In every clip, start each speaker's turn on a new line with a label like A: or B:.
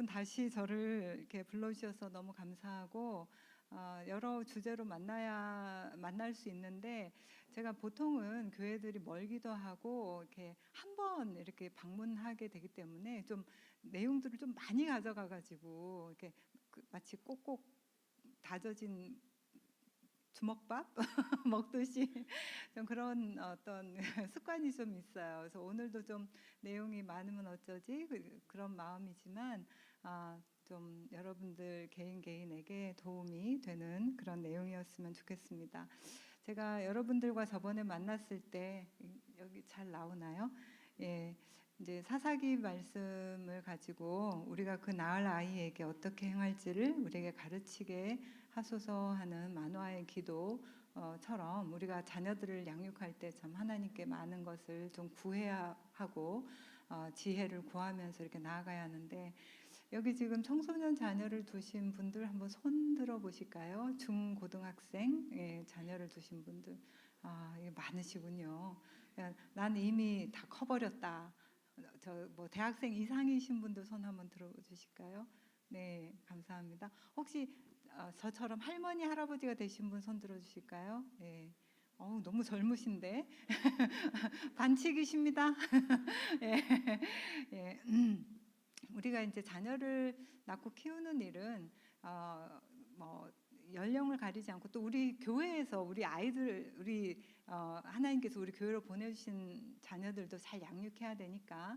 A: 다시 저를 이렇게 불러주셔서 너무 감사하고 여러 주제로 만날 수 있는데 제가 보통은 교회들이 멀기도 하고 이렇게 한 번 이렇게 방문하게 되기 때문에 좀 내용들을 좀 많이 가져가 가지고 이렇게 마치 꼭꼭 다져진 주먹밥 먹듯이 좀 그런 어떤 습관이 좀 있어요. 그래서 오늘도 좀 내용이 많으면 어쩌지 그런 마음이지만 좀 여러분들 개인에게 도움이 되는 그런 내용이었으면 좋겠습니다. 제가 여러분들과 저번에 만났을 때 여기 잘 나오나요? 예, 이제 사사기 말씀을 가지고 우리가 그 낳을 아이에게 어떻게 행할지를 우리에게 가르치게 하소서 하는 만화의 기도처럼 우리가 자녀들을 양육할 때 참 하나님께 많은 것을 좀 구해야 하고 지혜를 구하면서 이렇게 나아가야 하는데 여기 지금 청소년 자녀를 두신 분들 한번 손 들어 보실까요? 중고등학생 자녀를 두신 분들 이게 많으시군요. 난 이미 다 커버렸다. 저 뭐 대학생 이상이신 분들 손 한번 들어 주실까요? 네, 감사합니다. 혹시 저처럼 할머니 할아버지가 되신 분 손 들어 주실까요? 네. 너무 젊으신데 반칙이십니다. 예, 예. 우리가 이제 자녀를 낳고 키우는 일은 뭐 연령을 가리지 않고 또 우리 교회에서 우리 아이들 하나님께서 우리 교회로 보내주신 자녀들도 잘 양육해야 되니까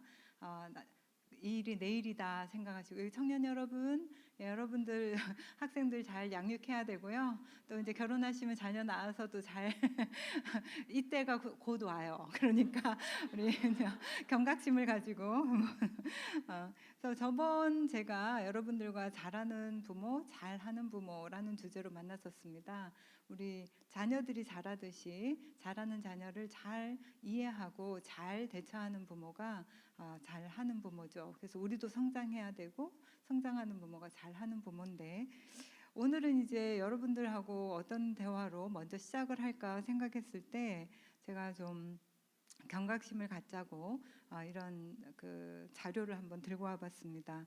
A: 이 일이 내 일이다 생각하시고 여기 청년 여러분, 여러분들 학생들 잘 양육해야 되고요. 또 이제 결혼하시면 자녀 낳아서도 잘 이때가 곧 와요. 그러니까 우리 경각심을 가지고 그래서 저번 제가 여러분들과 잘하는 부모, 잘하는 부모라는 주제로 만났었습니다. 우리 자녀들이 잘하듯이 잘하는 자녀를 잘 이해하고 잘 대처하는 부모가 잘하는 부모죠. 그래서 우리도 성장해야 되고 성장하는 부모가 잘하는 부모인데 오늘은 이제 여러분들하고 어떤 대화로 먼저 시작을 할까 생각했을 때 제가 좀 경각심을 갖자고 이런 그 자료를 한번 들고 와봤습니다.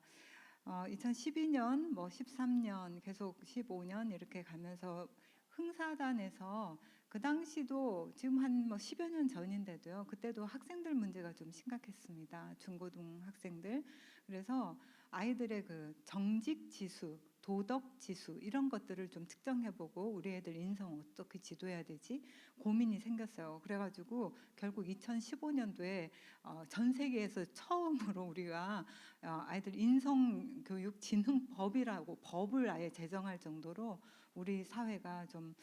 A: 2012년, 뭐 13년, 계속 15년 이렇게 가면서 흥사단에서 그 당시도 지금 한 뭐 10여 년 전인데도요. 그때도 학생들 문제가 좀 심각했습니다. 중고등 학생들. 그래서 아이들의 그 정직 지수, 도덕 지수 이런 것들을 좀 측정해보고 우리 애들 인성 어떻게 지도해야 되지 고민이 생겼어요. 그래가지고 결국 2015년도에 전 세계에서 처음으로 우리가 아이들 인성교육진흥법이라고 법을 아예 제정할 정도로 우리 사회가 좀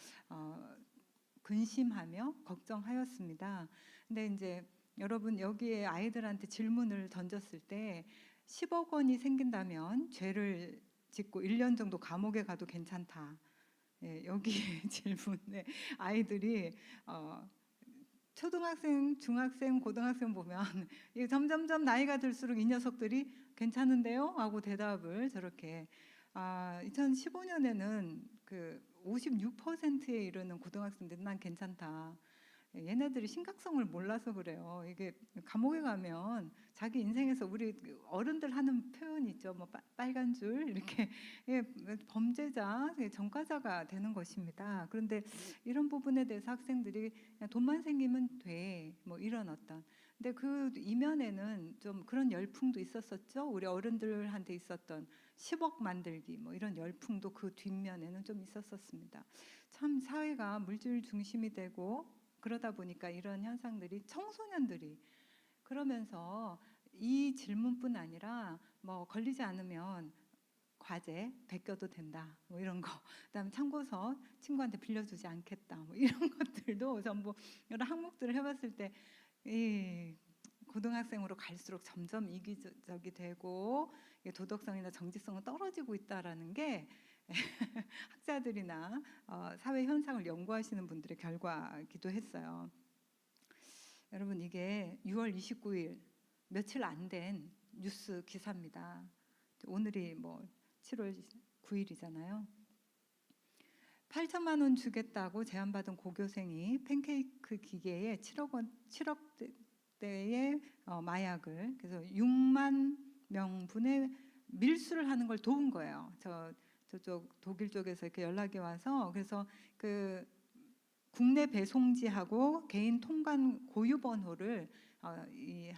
A: 근심하며 걱정하였습니다. 근데 이제 여러분 여기에 아이들한테 질문을 던졌을 때 10억 원이 생긴다면 죄를 짓고 1년 정도 감옥에 가도 괜찮다. 여기 질문에 아이들이 초등학생, 중학생, 고등학생 보면 이게 점점점 나이가 들수록 이 녀석들이 괜찮은데요? 하고 대답을 저렇게 2015년에는 그 56%에 이르는 고등학생들은 난 괜찮다. 얘네들이 심각성을 몰라서 그래요. 이게 감옥에 가면 자기 인생에서 우리 어른들 하는 표현 있죠. 뭐 빨간 줄 이렇게 범죄자, 전과자가 되는 것입니다. 그런데 이런 부분에 대해서 학생들이 그냥 돈만 생기면 돼. 뭐 이런 어떤. 근데 그 이면에는 좀 그런 열풍도 있었었죠. 우리 어른들한테 있었던 10억 만들기 뭐 이런 열풍도 그 뒷면에는 좀 있었었습니다. 참 사회가 물질 중심이 되고 그러다 보니까 이런 현상들이 청소년들이 그러면서 이 질문뿐 아니라 뭐 걸리지 않으면 과제 베껴도 된다 뭐 이런 거 그다음에 참고서 친구한테 빌려주지 않겠다 뭐 이런 것들도 전부 여러 항목들을 해봤을 때 이 고등학생으로 갈수록 점점 이기적이 되고 도덕성이나 정직성은 떨어지고 있다라는 게 학자들이나 사회 현상을 연구하시는 분들의 결과이기도 했어요. 여러분 이게 6월 29일 며칠 안 된 뉴스 기사입니다. 오늘이 뭐 7월 9일이잖아요. 8천만 원 주겠다고 제안받은 고교생이 팬케이크 기계에 7억대의 마약을 그래서 6만 명분의 밀수를 하는 걸 도운 거예요. 저쪽 독일 쪽에서 이렇게 연락이 와서 그래서 그 국내 배송지하고 개인 통관 고유 번호를 이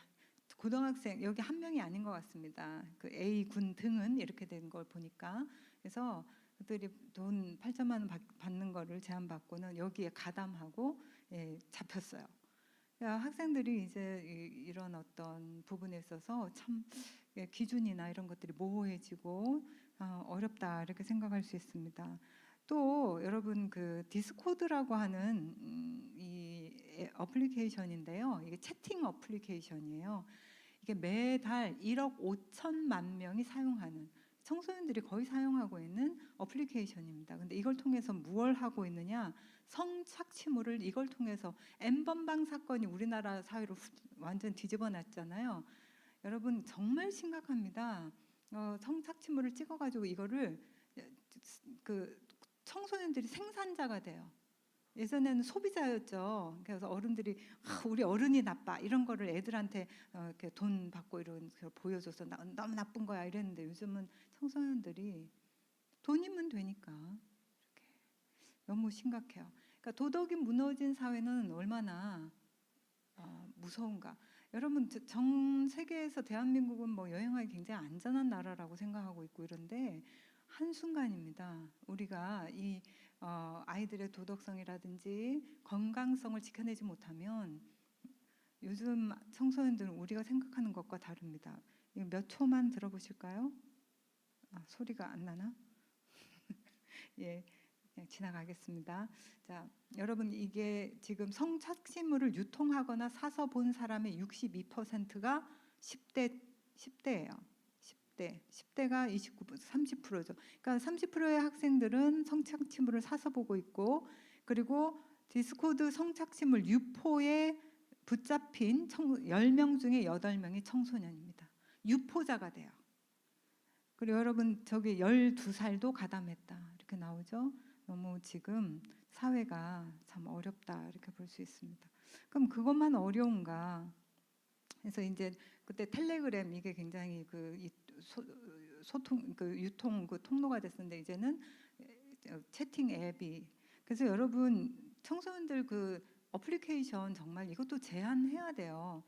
A: 고등학생 여기 한 명이 아닌 것 같습니다. 그 A 군 등은 이렇게 된 걸 보니까 그래서 그들이 돈 8천만 원 받는 거를 제안받고는 여기에 가담하고 잡혔어요. 그러니까 학생들이 이제 이런 어떤 부분에 있어서 참 기준이나 이런 것들이 모호해지고 어렵다 이렇게 생각할 수 있습니다. 또 여러분 그 디스코드라고 하는 이 어플리케이션인데요. 이게 채팅 어플리케이션이에요. 이게 매달 1억 5천만 명이 사용하는 청소년들이 거의 사용하고 있는 어플리케이션입니다. 근데 이걸 통해서 무엇을 하고 있느냐? 성착취물을 이걸 통해서 N번방 사건이 우리나라 사회를 완전 뒤집어 놨잖아요. 여러분 정말 심각합니다. 성착취물을 찍어가지고 이거를 그 청소년들이 생산자가 돼요. 예전에는 소비자였죠. 그래서 어른들이 우리 어른이 나빠 이런 거를 애들한테 이렇게 돈 받고 이런 걸 보여줘서 너무 나쁜 거야 이랬는데 요즘은 청소년들이 돈이면 되니까 이렇게 너무 심각해요. 그러니까 도덕이 무너진 사회는 얼마나 무서운가. 여러분 전 세계에서 대한민국은 뭐 여행하기 굉장히 안전한 나라라고 생각하고 있고 이런데 한순간입니다. 우리가 이 아이들의 도덕성이라든지 건강성을 지켜내지 못하면 요즘 청소년들은 우리가 생각하는 것과 다릅니다. 몇 초만 들어보실까요? 소리가 안 나나? 예, 그냥 지나가겠습니다. 자, 여러분 이게 지금 성착취물을 유통하거나 사서 본 사람의 62%가 10대예요. 10대가 30%죠. 그러니까 30%의 학생들은 성착취물을 사서 보고 있고 그리고 디스코드 성착취물 유포에 붙잡힌 10명 중에 8명이 청소년입니다. 유포자가 돼요. 그리고 여러분 저기 12살도 가담했다 이렇게 나오죠. 너무 지금 사회가 참 어렵다 이렇게 볼 수 있습니다. 그럼 그것만 어려운가? 그래서 이제 그때 텔레그램 이게 굉장히 소통 그 유통 그 통로가 됐었는데 이제는 채팅 앱이 그래서 여러분 청소년들 그 어플리케이션 정말 이것도 제한해야 돼요.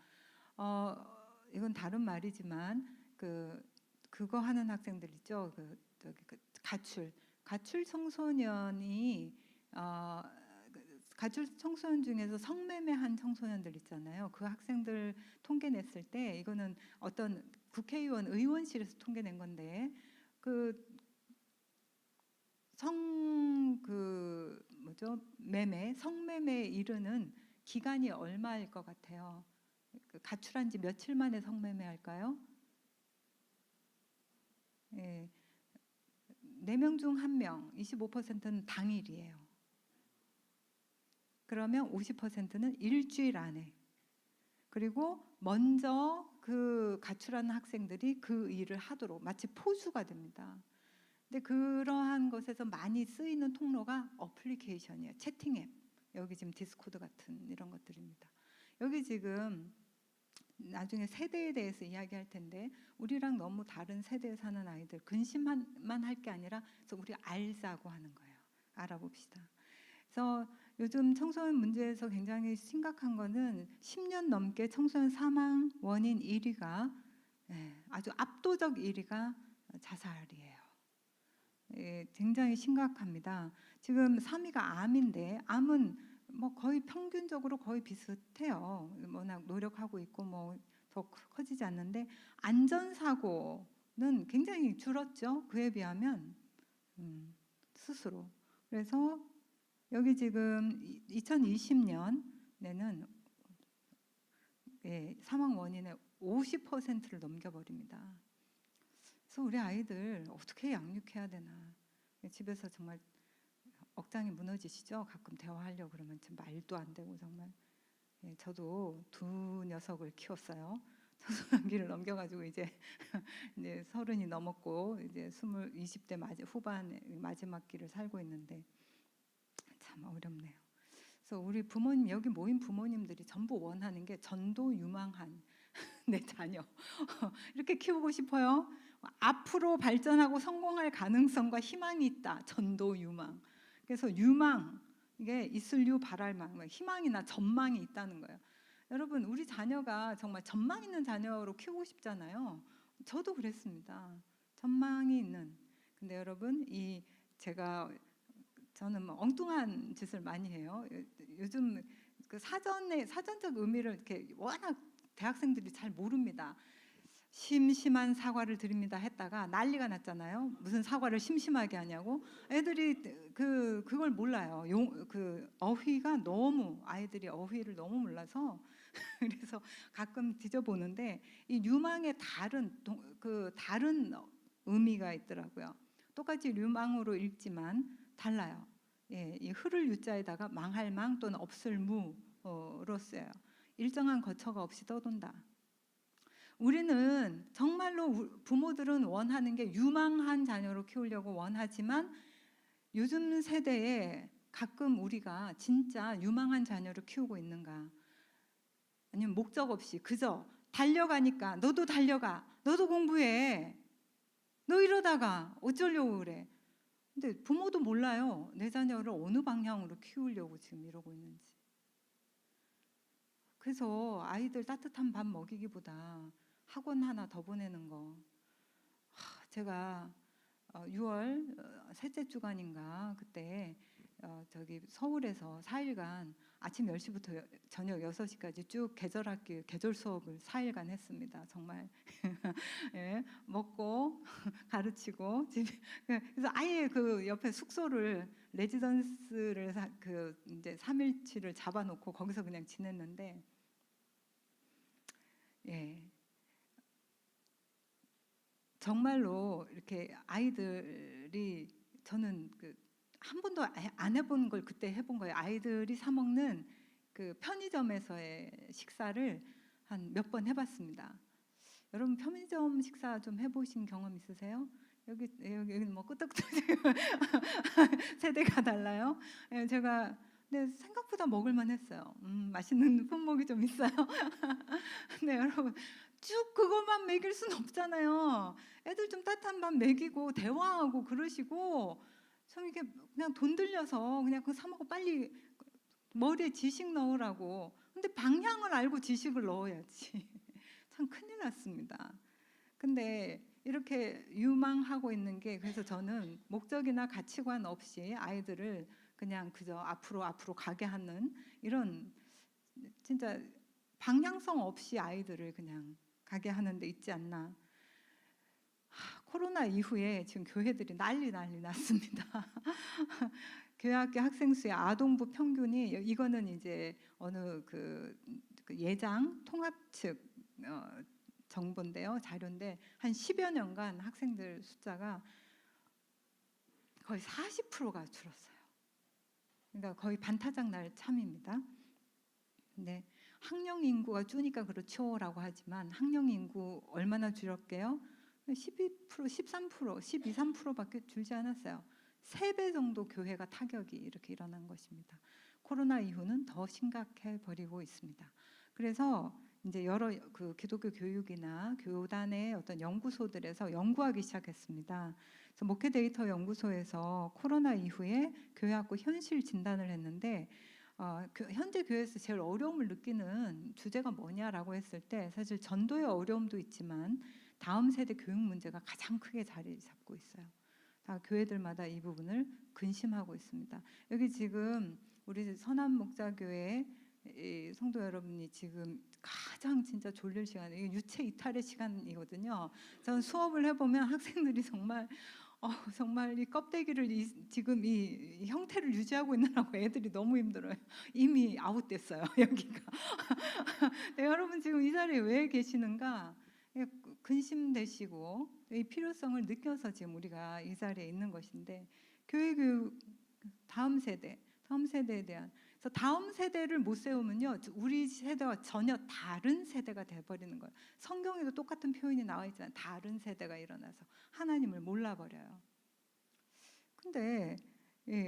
A: 이건 다른 말이지만 그거 하는 학생들 있죠. 가출 청소년이 가출 청소년 중에서 성매매한 청소년들 있잖아요. 그 학생들 통계 냈을 때 이거는 어떤 국회의원 의원실에서 통계 낸 건데 성매매에 이르는 기간이 얼마일 것 같아요? 가출한 지 며칠 만에 성매매 할까요? 예. 4명 중 1명, 25%는 당일이에요. 그러면 50%는 일주일 안에. 그리고 먼저 그 가출하는 학생들이 그 일을 하도록 마치 포수가 됩니다. 근데 그러한 것에서 많이 쓰이는 통로가 어플리케이션이에요. 채팅 앱. 여기 지금 디스코드 같은 이런 것들입니다. 여기 지금 나중에 세대에 대해서 이야기할 텐데 우리랑 너무 다른 세대에 사는 아이들 근심만 할 게 아니라 그래서 우리 알자고 하는 거예요. 알아봅시다. 그래서 요즘 청소년 문제에서 굉장히 심각한 거는 10년 넘게 청소년 사망 원인 1위가 아주 압도적 1위가 자살이에요. 굉장히 심각합니다. 지금 3위가 암인데 암은 뭐 거의 평균적으로 거의 비슷해요. 워낙 노력하고 있고 뭐 더 커지지 않는데 안전사고는 굉장히 줄었죠. 그에 비하면 스스로. 그래서 여기 지금 2020년에는 사망 원인의 50%를 넘겨버립니다. 그래서 우리 아이들 어떻게 양육해야 되나. 집에서 정말 억장이 무너지시죠? 가끔 대화하려고 그러면 말도 안 되고 정말. 저도 2 녀석을 키웠어요. 청소년기를 넘겨가지고 이제 30이 넘었고 이제 20대 후반 마지막 기를 살고 있는데 참 어렵네요. 그래서 우리 부모님 여기 모인 부모님들이 전부 원하는 게 전도유망한 내 자녀 이렇게 키우고 싶어요. 앞으로 발전하고 성공할 가능성과 희망이 있다. 전도 유망. 그래서 유망, 이게 있을 유 바랄 망, 희망이나 전망이 있다는 거예요. 여러분, 우리 자녀가 정말 전망 있는 자녀로 키우고 싶잖아요. 저도 그랬습니다. 전망이 있는. 근데 여러분, 저는 뭐 엉뚱한 짓을 많이 해요. 요즘 그 사전적 의미를 이렇게 워낙 대학생들이 잘 모릅니다. 심심한 사과를 드립니다 했다가 난리가 났잖아요. 무슨 사과를 심심하게 하냐고. 애들이 그걸 몰라요. 아이들이 어휘를 너무 몰라서 그래서 가끔 뒤져보는데 이 유망의 다른 의미가 있더라고요. 똑같이 유망으로 읽지만 달라요. 예, 이 흐를 유자에다가 망할 망 또는 없을 무로 써요. 일정한 거처가 없이 떠돈다. 우리는 정말로 부모들은 원하는 게 유망한 자녀로 키우려고 원하지만 요즘 세대에 가끔 우리가 진짜 유망한 자녀를 키우고 있는가? 아니면 목적 없이 그저 달려가니까 너도 달려가, 너도 공부해, 너 이러다가 어쩌려고 그래. 근데 부모도 몰라요. 내 자녀를 어느 방향으로 키우려고 지금 이러고 있는지. 그래서 아이들 따뜻한 밥 먹이기보다 학원 하나 더 보내는 거. 제가 6월 셋째 주간인가 그때 저기 서울에서 4일간 아침 10시부터 저녁 6시까지 쭉 계절 수업을 4일간 했습니다. 정말 예, 먹고 가르치고 그래서 아예 그 옆에 숙소를 레지던스를 이제 3일치를 잡아놓고 거기서 그냥 지냈는데 예. 정말로 이렇게 아이들이 저는 한 번도 안 해본 걸 그때 해본 거예요. 아이들이 사 먹는 그 편의점에서의 식사를 한 몇 번 해봤습니다. 여러분 편의점 식사 좀 해보신 경험 있으세요? 여기는 뭐 끄떡끄떡 세대가 달라요. 예, 제가 근데 생각보다 먹을만 했어요. 맛있는 품목이 좀 있어요. 근데 여러분 쭉 그것만 먹일 순 없잖아요. 애들 좀 따뜻한 밥 먹이고 대화하고 그러시고 좀 이게 그냥 돈 들여서 그냥 그거 사 먹고 빨리 머리에 지식 넣으라고. 근데 방향을 알고 지식을 넣어야지. 참 큰일 났습니다. 근데 이렇게 유망하고 있는 게 그래서 저는 목적이나 가치관 없이 아이들을 그냥 그저 앞으로 가게 하는 이런 진짜 방향성 없이 아이들을 그냥 가게 하는 데 있지 않나. 코로나 이후에 지금 교회들이 난리 났습니다. 교회학교 학생 수의 아동부 평균이 이거는 이제 어느 그 예장 통합 측 정보인데요. 자료인데 한 10여 년간 학생들 숫자가 거의 40%가 줄었어요. 그러니까 거의 반타작 날 참입니다. 근데 학령 인구가 주니까 그렇죠라고 하지만 학령 인구 얼마나 줄었게요? 12%, 13%, 12, 3%밖에 줄지 않았어요. 3배 정도 교회가 타격이 이렇게 일어난 것입니다. 코로나 이후는 더 심각해 버리고 있습니다. 그래서 이제 여러 기독교 교육이나 교단의 어떤 연구소들에서 연구하기 시작했습니다. 그래서 목회 데이터 연구소에서 코로나 이후에 교회학교 현실 진단을 했는데 현재 교회에서 제일 어려움을 느끼는 주제가 뭐냐라고 했을 때 사실 전도의 어려움도 있지만 다음 세대 교육 문제가 가장 크게 자리 잡고 있어요. 다 교회들마다 이 부분을 근심하고 있습니다. 여기 지금 우리 선한 목자교회 성도 여러분이 지금 가장 진짜 졸릴 시간, 이게 유체 이탈의 시간이거든요. 저는 수업을 해보면 학생들이 정말 이 껍데기를 지금 이 형태를 유지하고 있느라고 애들이 너무 힘들어요. 이미 아웃됐어요 여기가. 네, 여러분 지금 이 자리에 왜 계시는가? 근심되시고 이 필요성을 느껴서 지금 우리가 이 자리에 있는 것인데 교회 교육 다음 세대에 대한 그래서 다음 세대를 못 세우면요 우리 세대와 전혀 다른 세대가 돼버리는 거예요. 성경에도 똑같은 표현이 나와 있잖아요. 다른 세대가 일어나서 하나님을 몰라버려요. 근데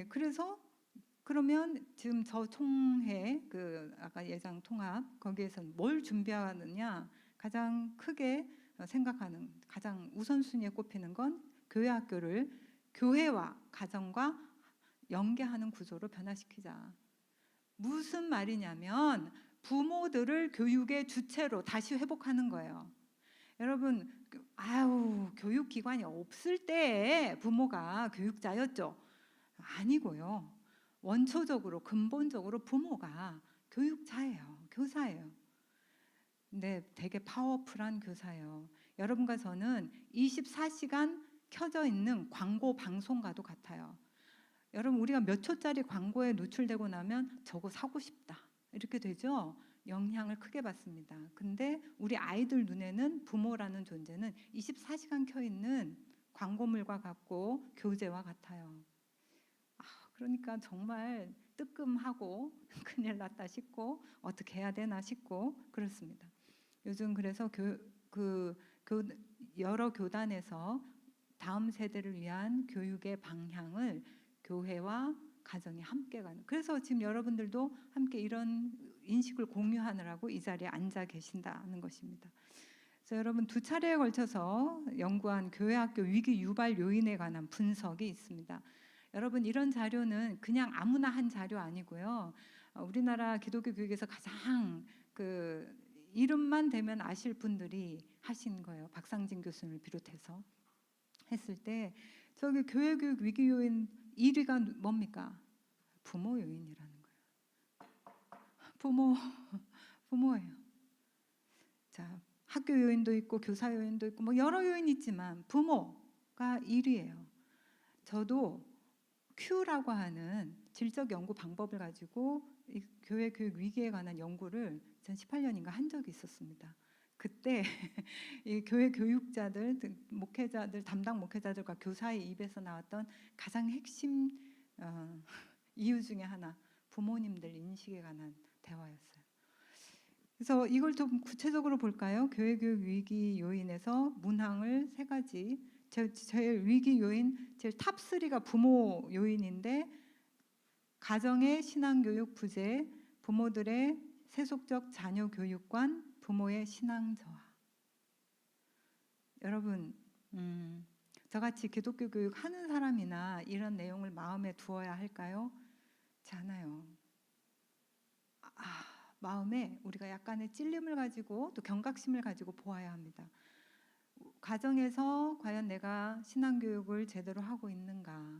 A: 그래서 그러면 지금 저 총회 아까 예장 통합 거기에서는 뭘 준비하느냐 가장 크게 생각하는 가장 우선순위에 꼽히는 건 교회 학교를 교회와 가정과 연계하는 구조로 변화시키자. 무슨 말이냐면 부모들을 교육의 주체로 다시 회복하는 거예요. 여러분, 교육기관이 없을 때에 부모가 교육자였죠? 아니고요. 원초적으로 근본적으로 부모가 교육자예요. 교사예요. 근데 되게 파워풀한 교사예요. 여러분과 저는 24시간 켜져 있는 광고 방송과도 같아요. 여러분, 우리가 몇 초짜리 광고에 노출되고 나면 저거 사고 싶다 이렇게 되죠. 영향을 크게 받습니다. 근데 우리 아이들 눈에는 부모라는 존재는 24시간 켜 있는 광고물과 같고 교재와 같아요. 그러니까 정말 뜨끔하고 큰일 났다 싶고 어떻게 해야 되나 싶고 그렇습니다. 요즘 그래서 여러 교단에서 다음 세대를 위한 교육의 방향을 교회와 가정이 함께 가는. 그래서 지금 여러분들도 함께 이런 인식을 공유하느라고 이 자리에 앉아 계신다는 것입니다. 그래서 여러분 2차례에 걸쳐서 연구한 교회학교 위기 유발 요인에 관한 분석이 있습니다. 여러분 이런 자료는 그냥 아무나 한 자료 아니고요. 우리나라 기독교 교육에서 가장 이름만 대면 아실 분들이 하신 거예요. 박상진 교수님을 비롯해서 했을 때 저기 교회 교육 위기 요인 1위가 뭡니까? 부모 요인이라는 거예요. 부모예요. 자, 학교 요인도 있고 교사 요인도 있고 뭐 여러 요인이 있지만 부모가 1위예요. 저도 Q라고 하는 질적 연구 방법을 가지고 이 교회 교육 위기에 관한 연구를 2018년인가 한 적이 있었습니다. 그때 이 교회 교육자들, 목회자들, 담당 목회자들과 교사의 입에서 나왔던 가장 핵심 이유 중에 하나, 부모님들 인식에 관한 대화였어요. 그래서 이걸 좀 구체적으로 볼까요? 교회 교육 위기 요인에서 문항을 3가지. 제일 위기 요인, 제일 탑 3가 부모 요인인데 가정의 신앙교육 부재, 부모들의 세속적 자녀 교육관, 부모의 신앙 저하. 여러분, 저같이 기독교 교육 하는 사람이나 이런 내용을 마음에 두어야 할까요? 그렇지 않아요. 마음에 우리가 약간의 찔림을 가지고 또 경각심을 가지고 보아야 합니다. 가정에서 과연 내가 신앙교육을 제대로 하고 있는가?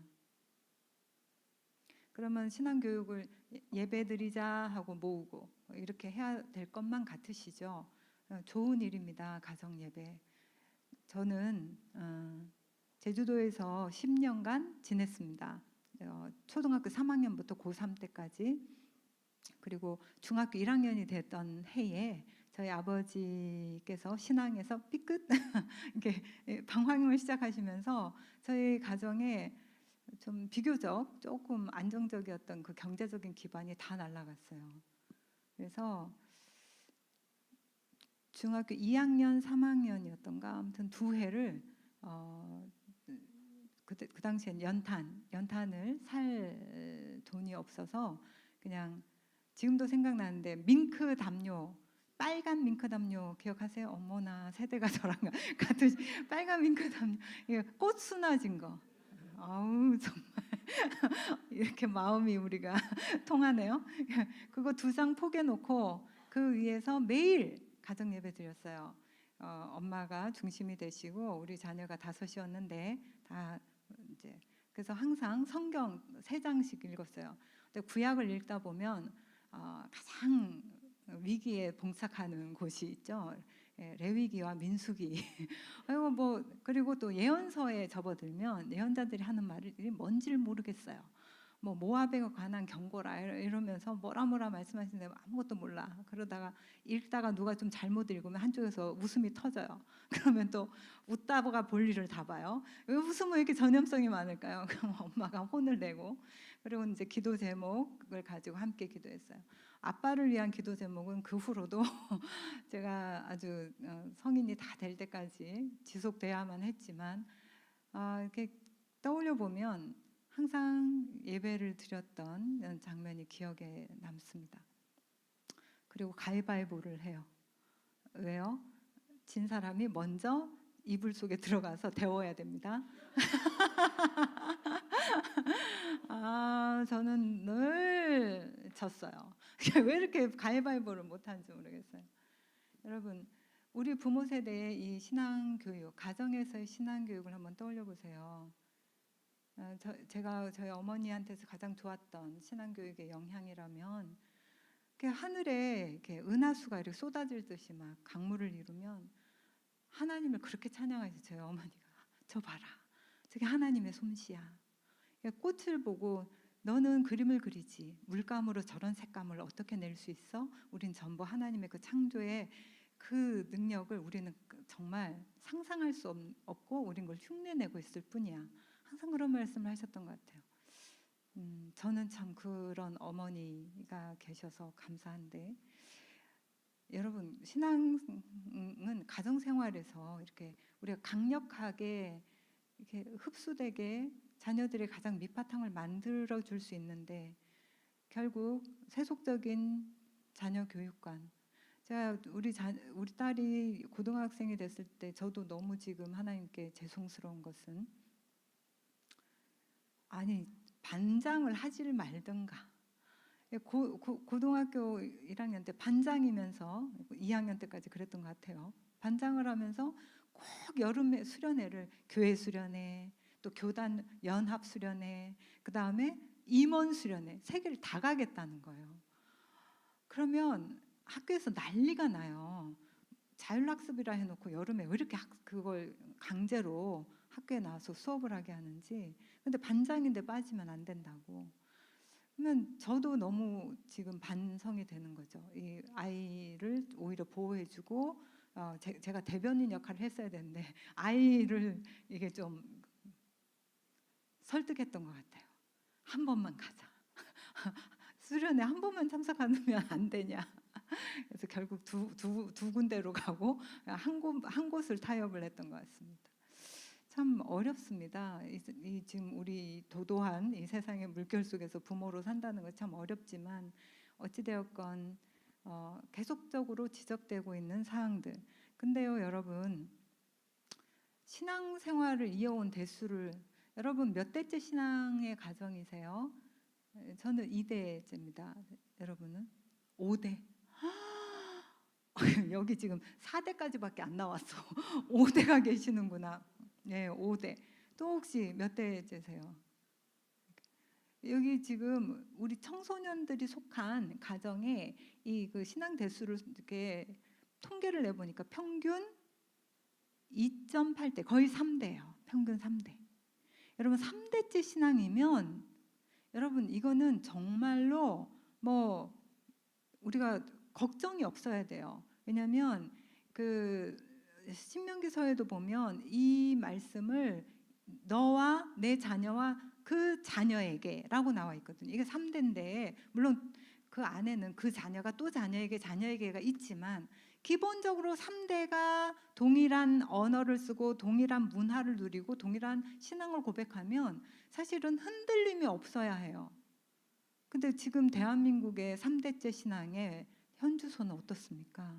A: 그러면 신앙교육을 예배드리자 하고 모으고 이렇게 해야 될 것만 같으시죠? 좋은 일입니다. 가정예배. 저는 제주도에서 10년간 지냈습니다. 초등학교 3학년부터 고3 때까지. 그리고 중학교 1학년이 됐던 해에 저희 아버지께서 신앙에서 삐끗 이렇게 방황을 시작하시면서 저희 가정에 좀 비교적 조금 안정적이었던 그 경제적인 기반이 다 날아갔어요. 그래서 중학교 2학년, 3학년이었던가 아무튼 2해를 그 당시엔 연탄을 살 돈이 없어서 그냥 지금도 생각나는데 밍크 담요, 빨간 밍크 담요 기억하세요? 어머나 세대가 저랑 같은 빨간 밍크 담요, 꽃 수나진 거. 아우 정말 이렇게 마음이 우리가 통하네요. 그거 2장 포개 놓고 그 위에서 매일 가정 예배 드렸어요. 엄마가 중심이 되시고 우리 자녀가 5이었는데 다 이제 그래서 항상 성경 3장씩 읽었어요. 근데 구약을 읽다 보면 가장 위기에 봉착하는 곳이 있죠. 레위기와 민수기. 그리고 또 예언서에 접어들면 예언자들이 하는 말이 뭔지를 모르겠어요. 뭐 모압에 관한 경고라 이러면서 뭐라 말씀하시는데 아무것도 몰라. 그러다가 읽다가 누가 좀 잘못 읽으면 한쪽에서 웃음이 터져요. 그러면 또 웃다가 볼 일을 다 봐요. 왜 웃음은 이렇게 전염성이 많을까요? 그럼 엄마가 혼을 내고 그리고 이제 기도 제목을 가지고 함께 기도했어요. 아빠를 위한 기도 제목은 그 후로도 제가 아주 성인이 다 될 때까지 지속돼야만 했지만 이렇게 떠올려 보면 항상 예배를 드렸던 장면이 기억에 남습니다. 그리고 가위바위보를 해요. 왜요? 진 사람이 먼저 이불 속에 들어가서 데워야 됩니다. 저는 늘 졌어요. 왜 이렇게 가위바위보를 못하는지 모르겠어요. 여러분, 우리 부모 세대의 이 신앙교육, 가정에서의 신앙교육을 한번 떠올려 보세요. 제가 저희 어머니한테서 가장 좋았던 신앙교육의 영향이라면, 하늘에 이렇게 은하수가 이렇게 쏟아질듯이 막 강물을 이루면 하나님을 그렇게 찬양하셔서 저희 어머니가 저 봐라, 저게 하나님의 솜씨야. 꽃을 보고 너는 그림을 그리지 물감으로 저런 색감을 어떻게 낼 수 있어? 우린 전부 하나님의 그 창조의 그 능력을 우리는 정말 상상할 수 없고 우린 그걸 흉내내고 있을 뿐이야. 항상 그런 말씀을 하셨던 것 같아요. 저는 참 그런 어머니가 계셔서 감사한데, 여러분, 신앙은 가정생활에서 이렇게 우리가 강력하게 이렇게 흡수되게 자녀들의 가장 밑바탕을 만들어 줄 수 있는데, 결국 세속적인 자녀 교육관. 제가 우리 딸이 고등학생이 됐을 때 저도 너무 지금 하나님께 죄송스러운 것은, 아니 반장을 하질 말든가. 고등학교 1학년 때 반장이면서 2학년 때까지 그랬던 것 같아요. 반장을 하면서 꼭 여름에 수련회를, 교회 수련회, 또 교단 연합 수련회, 그 다음에 임원 수련회, 3개를 다 가겠다는 거예요. 그러면 학교에서 난리가 나요. 자율학습이라 해놓고 여름에 왜 이렇게 그걸 강제로 학교에 나와서 수업을 하게 하는지. 근데 반장인데 빠지면 안 된다고. 그러면 저도 너무 지금 반성이 되는 거죠. 이 아이를 오히려 보호해주고, 제가 대변인 역할을 했어야 되는데 아이를 이게 좀 설득했던 것 같아요. 한 번만 가자. 수련회 한 번만 참석하면 안 되냐. 그래서 결국 두 군데로 가고 한 곳을 타협을 했던 것 같습니다. 참 어렵습니다. 지금 우리 도도한 이 세상의 물결 속에서 부모로 산다는 건 참 어렵지만, 어찌되었건 계속적으로 지적되고 있는 사항들. 근데요, 여러분, 신앙생활을 이어온 대수를, 여러분 몇 대째 신앙의 가정이세요? 저는 2대째입니다. 여러분은? 5대. 여기 지금 4대까지밖에 안 나왔어. 5대가 계시는구나. 네, 5대. 또 혹시 몇 대째세요? 여기 지금 우리 청소년들이 속한 가정에 이 그 신앙 대수를 이렇게 통계를 내보니까 평균 2.8대, 거의 3대예요. 평균 3대. 여러분 3대째 신앙이면, 여러분 이거는 정말로 뭐 우리가 걱정이 없어야 돼요. 왜냐하면 그 신명기서에도 보면 이 말씀을 너와 내 자녀와 그 자녀에게라고 나와 있거든요. 이게 3대인데 물론 그 안에는 그 자녀가 또 자녀에게가 있지만, 기본적으로 3대가 동일한 언어를 쓰고 동일한 문화를 누리고 동일한 신앙을 고백하면 사실은 흔들림이 없어야 해요. 근데 지금 대한민국의 3대째 신앙의 현주소는 어떻습니까?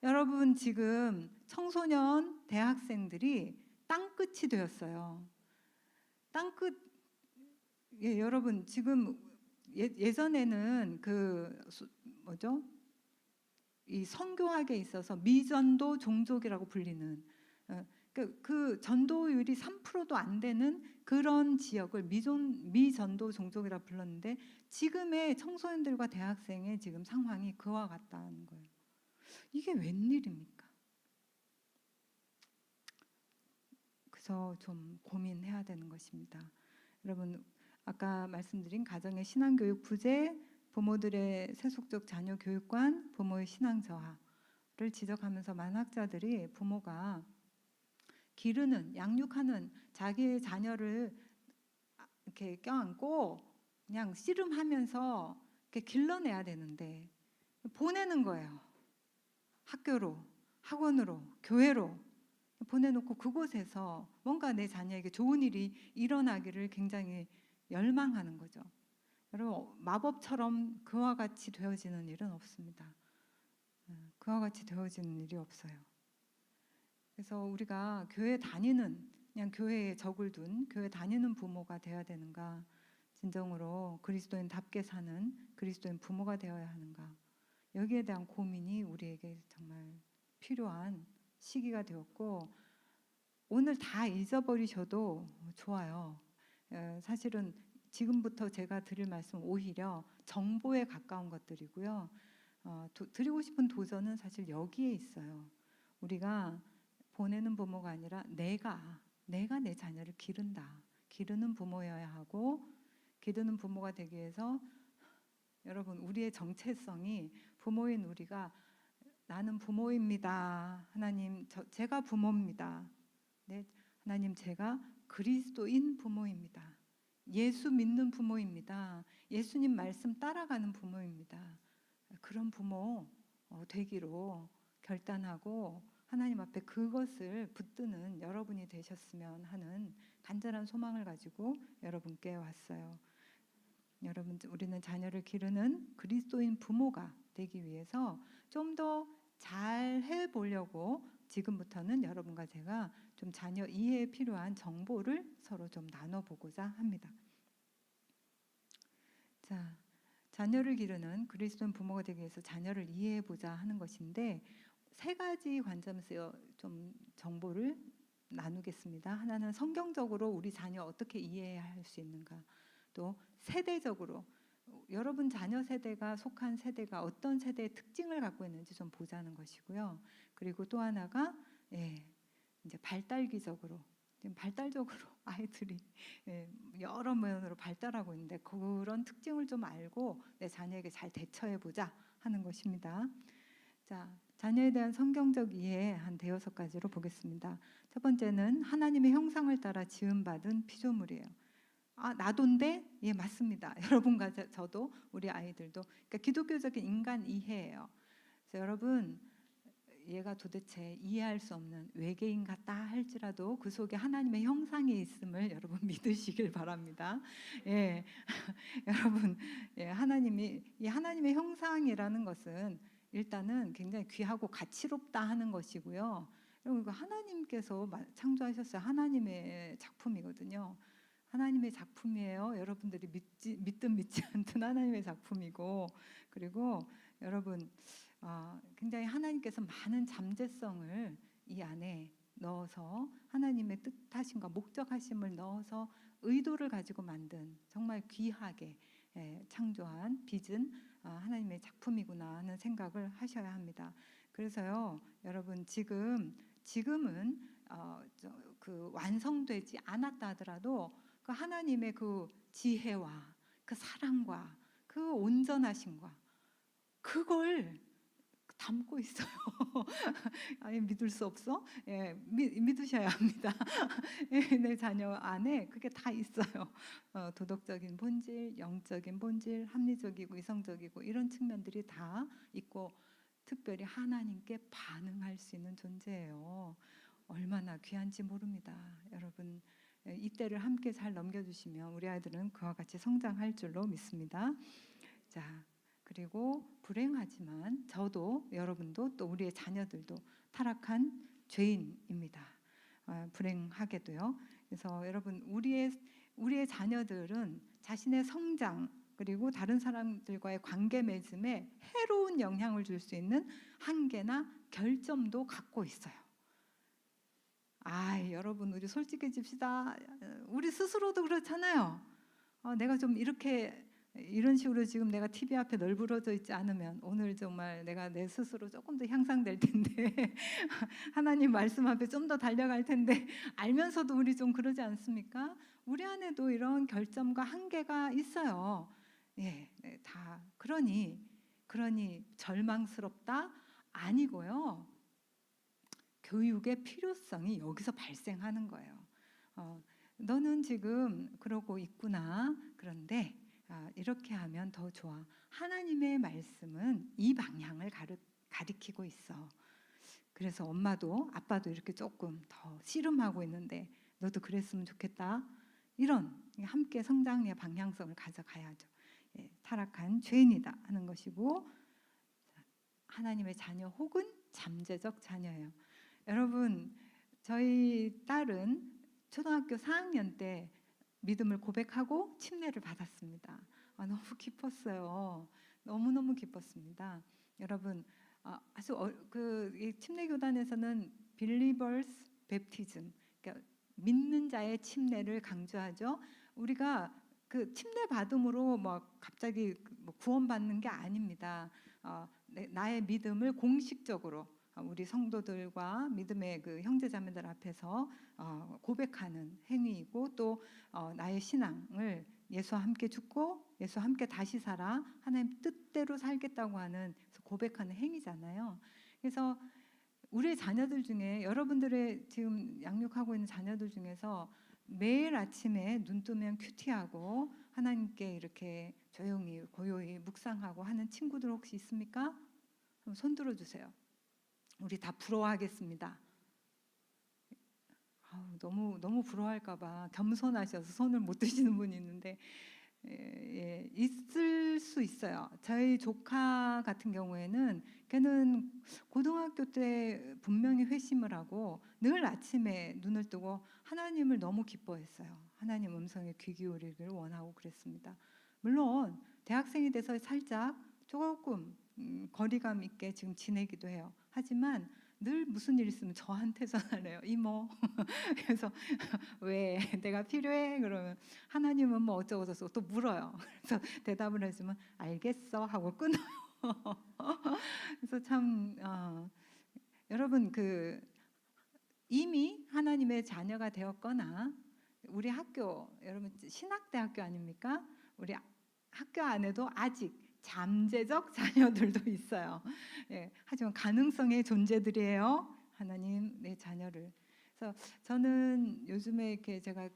A: 여러분 지금 청소년 대학생들이 땅끝이 되었어요. 땅끝. 여러분 지금 예전에는 이 선교학에 있어서 미전도 종족이라고 불리는, 그 전도율이 3%도 안 되는 그런 지역을 미전도 종족이라 불렀는데, 지금의 청소년들과 대학생의 지금 상황이 그와 같다는 거예요. 이게 웬일입니까? 그래서 좀 고민해야 되는 것입니다. 여러분, 아까 말씀드린 가정의 신앙교육 부재, 부모들의 세속적 자녀 교육관, 부모의 신앙 저하를 지적하면서 많은 학자들이 부모가 기르는, 양육하는 자기의 자녀를 이렇게 껴안고 그냥 씨름하면서 이렇게 길러내야 되는데 보내는 거예요. 학교로, 학원으로, 교회로 보내놓고 그곳에서 뭔가 내 자녀에게 좋은 일이 일어나기를 굉장히 열망하는 거죠. 여러분, 마법처럼 그와 같이 되어지는 일은 없습니다. 그와 같이 되어지는 일이 없어요. 그래서 우리가 교회 다니는, 그냥 교회에 적을 둔 교회 다니는 부모가 되어야 되는가, 진정으로 그리스도인답게 사는 그리스도인 부모가 되어야 하는가, 여기에 대한 고민이 우리에게 정말 필요한 시기가 되었고, 오늘 다 잊어버리셔도 좋아요. 사실은 지금부터 제가 드릴 말씀 오히려 정보에 가까운 것들이고요. 드리고 싶은 도전은 사실 여기에 있어요. 우리가 보내는 부모가 아니라 내가 내 자녀를 기르는 부모여야 하고, 기르는 부모가 되기 위해서 여러분, 우리의 정체성이, 부모인 우리가 나는 부모입니다. 하나님, 제가 부모입니다. 네, 하나님, 제가 그리스도인 부모입니다. 예수 믿는 부모입니다. 예수님 말씀 따라가는 부모입니다. 그런 부모 되기로 결단하고 하나님 앞에 그것을 붙드는 여러분이 되셨으면 하는 간절한 소망을 가지고 여러분께 왔어요. 여러분, 우리는 자녀를 기르는 그리스도인 부모가 되기 위해서 좀 더 잘 해보려고 지금부터는 여러분과 제가 좀 자녀 이해에 필요한 정보를 서로 좀 나눠보고자 합니다. 자, 자녀를 기르는 그리스도인 부모가 되기 위해서 자녀를 이해해보자 하는 것인데, 세 가지 관점에서 좀 정보를 나누겠습니다. 하나는 성경적으로 우리 자녀 어떻게 이해해야 할 수 있는가, 또 세대적으로 여러분 자녀 세대가 속한 세대가 어떤 세대의 특징을 갖고 있는지 좀 보자는 것이고요. 그리고 또 하나가 이제 발달기적으로, 발달적으로 아이들이 여러 면으로 발달하고 있는데 그런 특징을 좀 알고 내 자녀에게 잘 대처해보자 하는 것입니다. 자, 자녀에 대한 성경적 이해 한 대여섯 가지로 보겠습니다. 첫 번째는 하나님의 형상을 따라 지음받은 피조물이에요. 나도인데? 예, 맞습니다. 여러분과 저도, 우리 아이들도. 그러니까 기독교적인 인간 이해예요. 그래서 여러분, 얘가 도대체 이해할 수 없는 외계인 같다 할지라도 그 속에 하나님의 형상이 있음을 여러분 믿으시길 바랍니다. 예, 여러분, 이 하나님의 형상이라는 것은 일단은 굉장히 귀하고 가치롭다 하는 것이고요. 여러분, 하나님께서 창조하셨어요. 하나님의 작품이거든요. 하나님의 작품이에요. 여러분들이 믿든 믿지 않든 하나님의 작품이고, 그리고 여러분, 굉장히 하나님께서 많은 잠재성을 이 안에 넣어서 하나님의 뜻하심과 목적하심을 넣어서 의도를 가지고 만든 정말 귀하게 창조한 빚은 하나님의 작품이구나 하는 생각을 하셔야 합니다. 그래서요, 여러분, 지금은 그 완성되지 않았다 하더라도 그 하나님의 그 지혜와 그 사랑과 그 온전하심과 그걸 담고 있어요. 아니, 믿을 수 없어? 믿으셔야 합니다. 내 자녀 안에 그게 다 있어요. 도덕적인 본질, 영적인 본질, 합리적이고 이성적이고 이런 측면들이 다 있고, 특별히 하나님께 반응할 수 있는 존재예요. 얼마나 귀한지 모릅니다. 여러분, 이때를 함께 잘 넘겨주시면 우리 아이들은 그와 같이 성장할 줄로 믿습니다. 자, 그리고 불행하지만 저도, 여러분도, 또 우리의 자녀들도 타락한 죄인입니다. 불행하게도요. 그래서 여러분, 우리의 자녀들은 자신의 성장 그리고 다른 사람들과의 관계 맺음에 해로운 영향을 줄 수 있는 한계나 결점도 갖고 있어요. 여러분, 우리 솔직해집시다. 우리 스스로도 그렇잖아요. 내가 좀 이런 식으로 지금 내가 TV 앞에 널브러져 있지 않으면 오늘 정말 내가 내 스스로 조금 더 향상될 텐데 하나님 말씀 앞에 좀 더 달려갈 텐데, 알면서도 우리 좀 그러지 않습니까? 우리 안에도 이런 결점과 한계가 있어요. 다 그러니 절망스럽다? 아니고요. 교육의 필요성이 여기서 발생하는 거예요. 너는 지금 그러고 있구나. 그런데 이렇게 하면 더 좋아. 하나님의 말씀은 이 방향을 가리키고 있어. 그래서 엄마도 아빠도 이렇게 조금 더 씨름하고 있는데 너도 그랬으면 좋겠다. 이런 함께 성장의 방향성을 가져가야죠. 타락한 죄인이다 하는 것이고, 하나님의 자녀 혹은 잠재적 자녀예요. 여러분, 저희 딸은 초등학교 4학년 때 믿음을 고백하고 침례를 받았습니다. 너무 기뻤어요. 너무너무 기뻤습니다. 여러분, 아주 이 침례교단에서는 believers baptism, 그러니까 믿는 자의 침례를 강조하죠. 우리가 그 침례 받음으로 뭐 갑자기 뭐 구원받는 게 아닙니다. 나의 믿음을 공식적으로 우리 성도들과 믿음의 그 형제자매들 앞에서 고백하는 행위이고, 또 나의 신앙을 예수와 함께 죽고 예수와 함께 다시 살아 하나님 뜻대로 살겠다고 하는 고백하는 행위잖아요. 그래서 우리 자녀들 중에, 여러분들의 지금 양육하고 있는 자녀들 중에서 매일 아침에 눈 뜨면 큐티하고 하나님께 이렇게 조용히 고요히 묵상하고 하는 친구들 혹시 있습니까? 그럼 손 들어주세요. 우리 다 부러워하겠습니다. 너무 부러워할까봐 겸손하셔서 손을 못 드시는 분이 있는데, 있을 수 있어요. 저희 조카 같은 경우에는 걔는 고등학교 때 분명히 회심을 하고 늘 아침에 눈을 뜨고 하나님을 너무 기뻐했어요. 하나님 음성에 귀 기울이기를 원하고 그랬습니다. 물론 대학생이 돼서 살짝 조금 거리감 있게 지금 지내기도 해요. 하지만 늘 무슨 일 있으면 저한테 전화를 해요. 이모. 그래서 왜 내가 필요해? 그러면 하나님은 뭐 어쩌고 저쩌고 또 물어요. 그래서 대답을 해주면 알겠어 하고 끊어요. 그래서 참 여러분, 이미 하나님의 자녀가 되었거나, 우리 학교, 여러분 신학대학교 아닙니까? 우리 학교 안에도 아직 잠재적 자녀들도 있어요. 하지만 가능성의 존재들이에요. 하나님의 자녀를. 그래서 저는 요즘에 이렇게 제가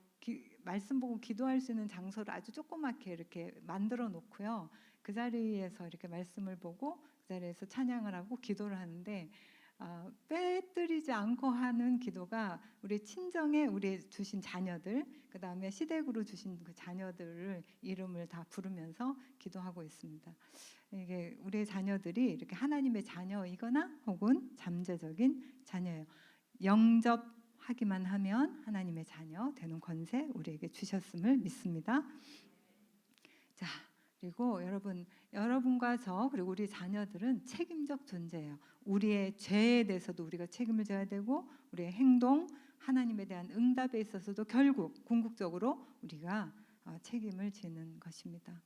A: 말씀 보고 기도할 수 있는 장소를 아주 조그맣게 이렇게 만들어 놓고요. 그 자리에서 이렇게 말씀을 보고 그 자리에서 찬양을 하고 기도를 하는데, 빼뜨리지 않고 하는 기도가 우리 친정에 우리 주신 자녀들, 그 다음에 시댁으로 주신 그 자녀들을 이름을 다 부르면서 기도하고 있습니다. 이게 우리의 자녀들이 이렇게 하나님의 자녀이거나 혹은 잠재적인 자녀예요. 영접하기만 하면 하나님의 자녀 되는 권세 우리에게 주셨음을 믿습니다. 자, 그리고 여러분과 저, 그리고 우리 자녀들은 책임적 존재예요. 우리의 죄에 대해서도 우리가 책임을 져야 되고, 우리의 행동, 하나님에 대한 응답에 있어서도 결국 궁극적으로 우리가 책임을 지는 것입니다.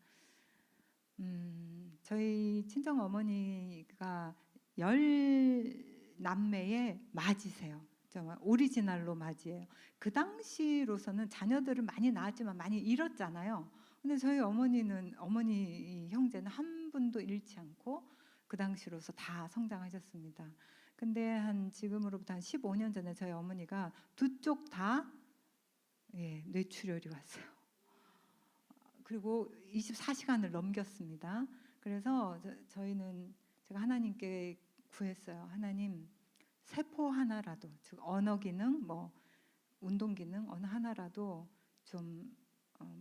A: 저희 친정 어머니가 10남매의 맞이세요. 정말 오리지널로 맞이예요. 그 당시로서는 자녀들을 많이 낳았지만 많이 잃었잖아요. 근데 저희 어머니 형제는 한 분도 잃지 않고 그 당시로서 다 성장하셨습니다. 근데 지금으로부터 한 15년 전에 저희 어머니가 두 쪽 다 뇌출혈이 왔어요. 그리고 24시간을 넘겼습니다. 그래서 제가 하나님께 구했어요. 하나님, 세포 하나라도, 즉 언어 기능, 뭐 운동 기능 어느 하나라도 좀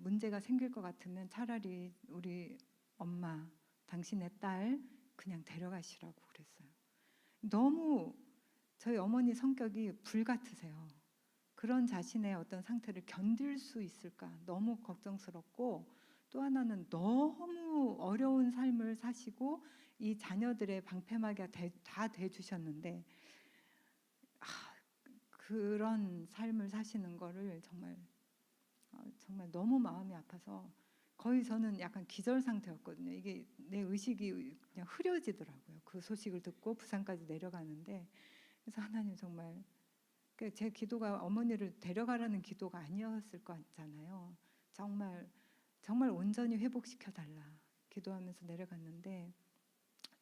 A: 문제가 생길 것 같으면 차라리 우리 엄마, 당신의 딸 그냥 데려가시라고 그랬어요. 너무 저희 어머니 성격이 불 같으세요. 그런 자신의 어떤 상태를 견딜 수 있을까 너무 걱정스럽고, 또 하나는 너무 어려운 삶을 사시고 이 자녀들의 방패막이가 다 돼주셨는데, 그런 삶을 사시는 거를 정말 너무 마음이 아파서 거의 저는 약간 기절 상태였거든요. 이게 내 의식이 그냥 흐려지더라고요. 그 소식을 듣고 부산까지 내려가는데, 그래서 하나님 정말, 제 기도가 어머니를 데려가라는 기도가 아니었을 거잖아요. 정말 온전히 회복시켜 달라 기도하면서 내려갔는데,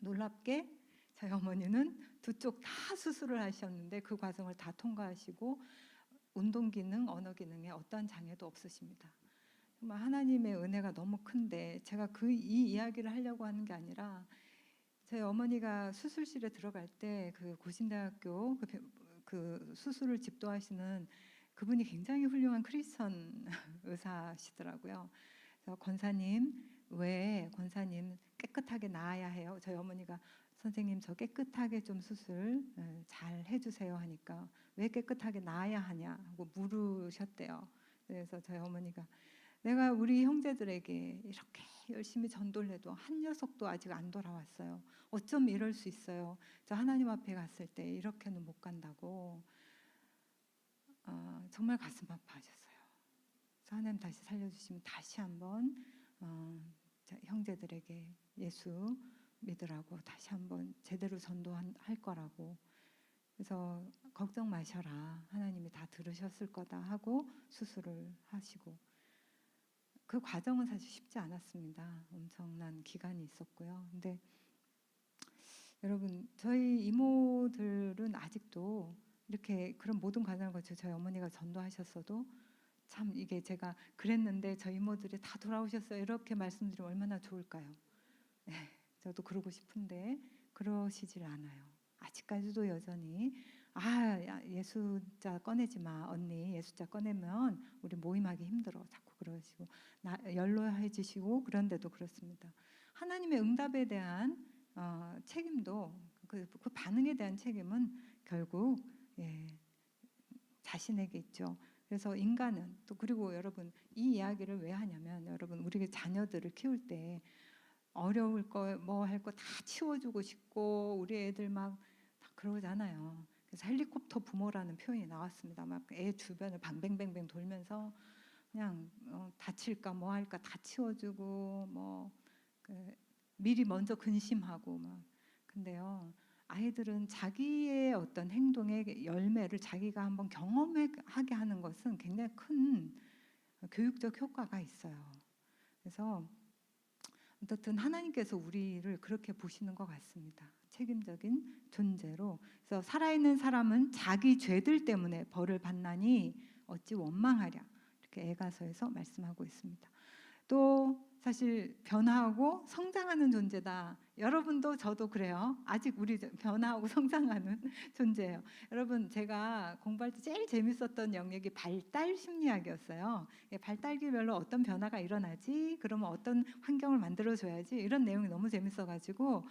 A: 놀랍게 저희 어머니는 두 쪽 다 수술을 하셨는데 그 과정을 다 통과하시고 운동 기능, 언어 기능에 어떠한 장애도 없으십니다. 정말 하나님의 은혜가 너무 큰데, 제가 이 이야기를 하려고 하는 게 아니라, 저희 어머니가 수술실에 들어갈 때 그 고신대학교 그 수술을 집도하시는 그분이 굉장히 훌륭한 크리스천 의사시더라고요. 그래서 권사님, 왜 권사님 깨끗하게 나아야 해요? 저희 어머니가 선생님 저 깨끗하게 좀 수술 잘 해주세요 하니까 왜 깨끗하게 나아야 하냐 하고 물으셨대요. 그래서 저희 어머니가 내가 우리 형제들에게 이렇게 열심히 전도를 해도 한 녀석도 아직 안 돌아왔어요. 어쩜 이럴 수 있어요. 저 하나님 앞에 갔을 때 이렇게는 못 간다고 정말 가슴 아파하셨어요. 그래서 하나님 다시 살려주시면 다시 한번 형제들에게 예수 믿으라고 다시 한번 제대로 전도할 거라고. 그래서 걱정 마셔라. 하나님이 다 들으셨을 거다 하고 수술을 하시고 그 과정은 사실 쉽지 않았습니다. 엄청난 기간이 있었고요. 근데 여러분 저희 이모들은 아직도 이렇게 그런 모든 과정을 거쳐 저희 어머니가 전도하셨어도 참 이게 제가 그랬는데 저희 이모들이 다 돌아오셨어요. 이렇게 말씀드리면 얼마나 좋을까요? 네, 저도 그러고 싶은데 그러시질 않아요. 아직까지도 여전히 예수자 꺼내지 마 언니 예수자 꺼내면 우리 모임하기 힘들어 자꾸 그러시고 연로해지시고 그런데도 그렇습니다. 하나님의 응답에 대한 책임도 그 반응에 대한 책임은 결국 자신에게 있죠. 그래서 인간은 또 그리고 여러분 이 이야기를 왜 하냐면 여러분 우리 자녀들을 키울 때 어려울 거 뭐 할 거 다 치워주고 싶고 우리 애들 막 다 그러잖아요. 그래서 헬리콥터 부모라는 표현이 나왔습니다. 막 애 주변을 방뱅뱅뱅 돌면서 그냥 다칠까 뭐 할까 다 치워주고 미리 먼저 근심하고 막 근데요. 아이들은 자기의 어떤 행동의 열매를 자기가 한번 경험하게 하는 것은 굉장히 큰 교육적 효과가 있어요. 그래서 어쨌든 하나님께서 우리를 그렇게 보시는 것 같습니다. 책임적인 존재로. 그래서 살아있는 사람은 자기 죄들 때문에 벌을 받나니 어찌 원망하랴. 이렇게 에가서에서 말씀하고 있습니다. 또 사실 변화하고 성장하는 존재다. 여러분도 저도 그래요. 아직 우리 변화하고 성장하는 존재예요. 여러분 제가 공부할 때 제일 재밌었던 영역이 발달 심리학이었어요. 발달기별로 어떤 변화가 일어나지? 그러면 어떤 환경을 만들어줘야지? 이런 내용이 너무 재밌어가지고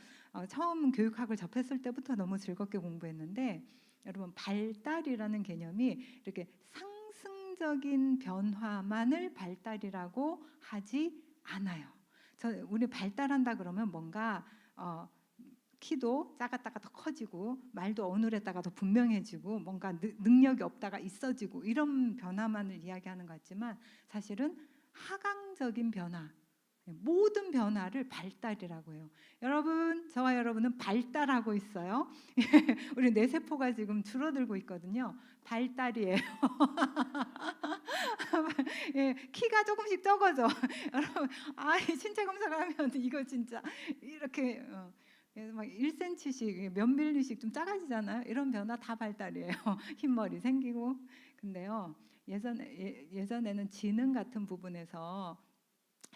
A: 처음 교육학을 접했을 때부터 너무 즐겁게 공부했는데 여러분 발달이라는 개념이 이렇게 상승적인 변화만을 발달이라고 하지 않아요. 우리 발달한다 그러면 뭔가 키도 작았다가 더 커지고 말도 어눌했다가 더 분명해지고 뭔가 능력이 없다가 있어지고 이런 변화만을 이야기하는 것 같지만 사실은 하강적인 변화 모든 변화를 발달이라고 해요. 여러분 저와 여러분은 발달하고 있어요. 우리 뇌세포가 지금 줄어들고 있거든요. 발달이에요. 키가 조금씩 적어져. 여러분 신체 검사를 하면 이거 진짜 이렇게 막 1cm씩 몇 밀리씩 좀 작아지잖아요. 이런 변화 다 발달이에요. 흰머리 생기고. 근데요 예전에는 지능 같은 부분에서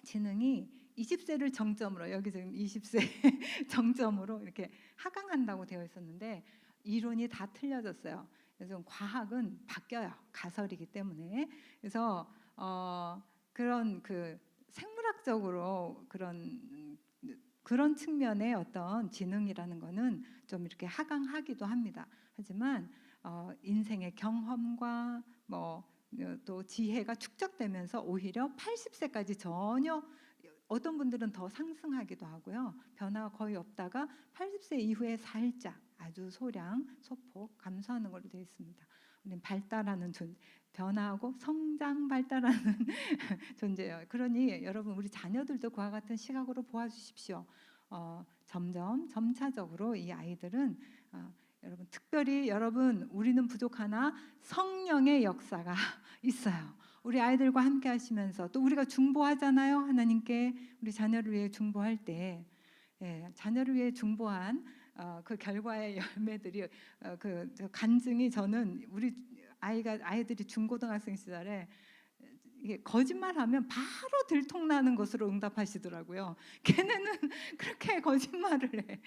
A: 지능이 20세를 정점으로 여기 지금 20세 정점으로 이렇게 하강한다고 되어 있었는데 이론이 다 틀려졌어요. 그래서 과학은 바뀌어요. 가설이기 때문에. 그래서 그런 그 생물학적으로 그런 측면의 어떤 지능이라는 거는 좀 이렇게 하강하기도 합니다. 하지만 인생의 경험과 또 지혜가 축적되면서 오히려 80세까지 전혀 어떤 분들은 더 상승하기도 하고요. 변화가 거의 없다가 80세 이후에 살짝 아주 소폭 감소하는 걸로 되어 있습니다. 우리는 발달하는 변화하고 성장 발달하는 존재예요. 그러니 여러분 우리 자녀들도 그와 같은 시각으로 보아주십시오. 점차적으로 이 아이들은 여러분 특별히 우리는 부족하나 성령의 역사가 있어요. 우리 아이들과 함께 하시면서 또 우리가 중보하잖아요. 하나님께 우리 자녀를 위해 중보할 때 자녀를 위해 중보한 그 결과의 열매들이 그 간증이 저는 우리 아이들이 중고등학생 시절에 이게 거짓말하면 바로 들통나는 것으로 응답하시더라고요. 걔네는 그렇게 거짓말을 해.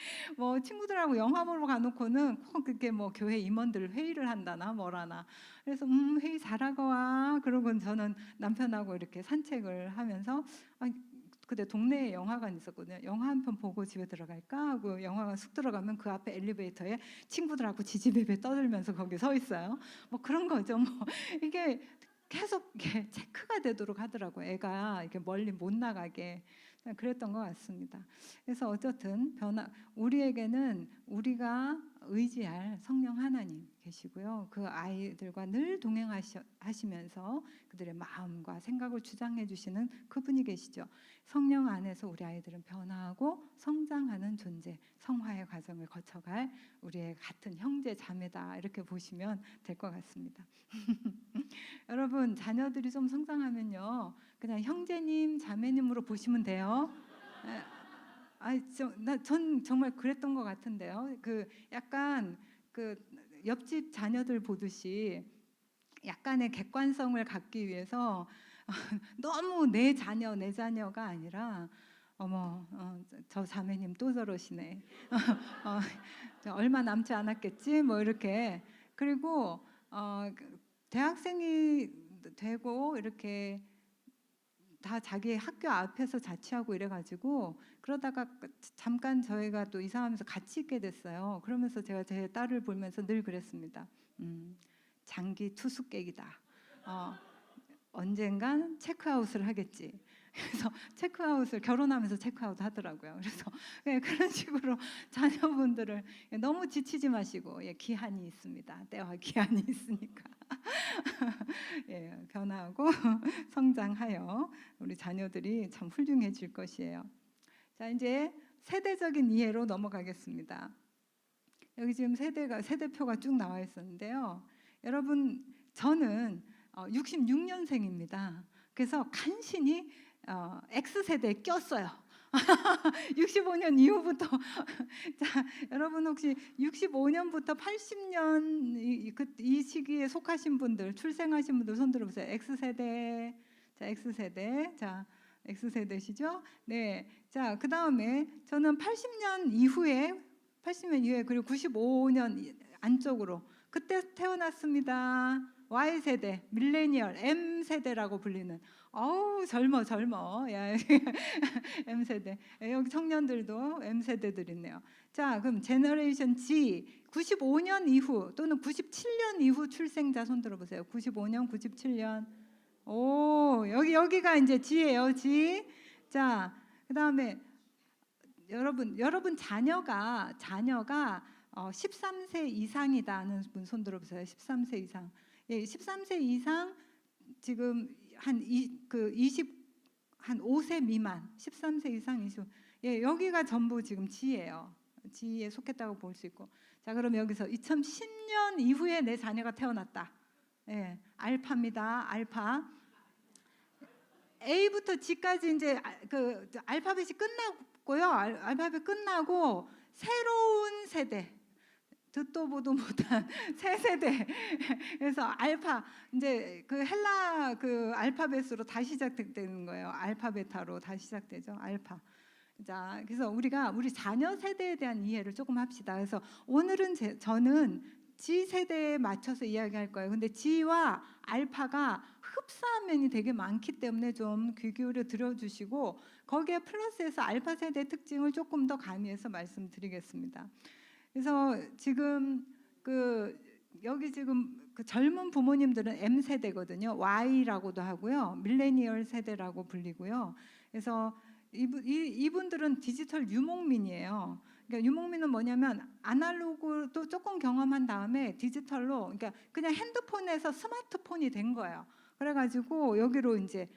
A: 친구들하고 영화 보러 가놓고는 꼭 그렇게 교회 임원들 회의를 한다나 뭐라나. 그래서 회의 잘하고 와. 그러고 저는 남편하고 이렇게 산책을 하면서 그때 동네에 영화관 있었거든요. 영화 한 편 보고 집에 들어갈까 하고 영화관 쑥 들어가면 그 앞에 엘리베이터에 친구들하고 지지배배 떠들면서 거기 서 있어요. 뭐 그런 거죠. 뭐 이게 계속 이게 체크가 되도록 하더라고요. 애가 이렇게 멀리 못 나가게. 그랬던 것 같습니다. 그래서 어쨌든 우리에게는 우리가 의지할 성령 하나님 계시고요. 그 아이들과 늘 동행하시면서 그들의 마음과 생각을 주장해 주시는 그분이 계시죠. 성령 안에서 우리 아이들은 변화하고 성장하는 존재, 성화의 과정을 거쳐갈 우리의 같은 형제 자매다, 이렇게 보시면 될 것 같습니다. 여러분, 자녀들이 좀 성장하면요, 그냥 형제님, 자매님으로 보시면 돼요. 전 정말 그랬던 것 같은데요. 그 약간 그 옆집 자녀들 보듯이 약간의 객관성을 갖기 위해서 너무 내 자녀가 아니라 어머, 저 자매님 또 저러시네. 얼마 남지 않았겠지? 뭐 이렇게. 그리고 대학생이 되고 이렇게 다 자기 학교 앞에서 자취하고 이래가지고 그러다가 잠깐 저희가 또 이사하면서 같이 있게 됐어요. 그러면서 제가 제 딸을 보면서 늘 그랬습니다. 장기 투숙객이다. 언젠간 체크아웃을 하겠지. 그래서 체크아웃을 결혼하면서 체크아웃 하더라고요. 그래서 그런 식으로 자녀분들을 너무 지치지 마시고, 기한이 있습니다. 때와 기한이 있으니까 변화하고 성장하여 우리 자녀들이 참 훌륭해질 것이에요. 자, 이제 세대적인 이해로 넘어가겠습니다. 여기 지금 세대표가 쭉 나와 있었는데요. 여러분, 저는 66년생입니다. 그래서 간신히 X세대에 꼈어요. 65년 이후부터 자, 여러분 혹시 65년부터 80년 이 시기에 속하신 분들, 출생하신 분들 손 들어보세요. X세대. 자, X세대. 자, X세대시죠? 네. 자, 그다음에 저는 80년 이후에 그리고 95년 안쪽으로 그때 태어났습니다. Y세대, 밀레니얼, M세대라고 불리는. 어우, 젊어. 야, M세대. 여기 청년들도 M세대들 있네요. 자, 그럼 제너레이션 G, 95년 이후 또는 97년 이후 출생자 손 들어보세요. 95년, 97년. 오, 여기가 이제 G예요, G. 자, 그다음에 여러분 자녀가 13세 이상이다는 분 손 들어보세요. 13세 이상. 13세 이상 지금 한 5세 미만, 13세 이상 20. 여기가 전부 지금 G예요. G에 속했다고 볼 수 있고. 자, 그럼 여기서 2010년 이후에 내 자녀가 태어났다. 알파입니다. 알파. A부터 G까지 이제 그 알파벳이 끝났고요. 알파벳 끝나고 새로운 세대. 듣도 보도 못한 새 세대. 그래서 알파, 이제 그 헬라 그 알파벳으로 다시 시작되는 거예요. 알파베타로 다시 시작되죠. 알파. 자, 그래서 우리가 우리 자녀 세대에 대한 이해를 조금 합시다. 그래서 오늘은 저는 G 세대에 맞춰서 이야기할 거예요. 근데 G와 알파가 흡사한 면이 되게 많기 때문에 좀 귀 기울여 들어주시고, 거기에 플러스해서 알파 세대 특징을 조금 더 가미해서 말씀드리겠습니다. 그래서 지금 여기 지금 그 젊은 부모님들은 M 세대거든요. Y라고도 하고요, 밀레니얼 세대라고 불리고요. 그래서 이분들은 디지털 유목민이에요. 그러니까 유목민은 뭐냐면 아날로그도 조금 경험한 다음에 디지털로, 그러니까 그냥 핸드폰에서 스마트폰이 된 거예요. 그래가지고 여기로 이제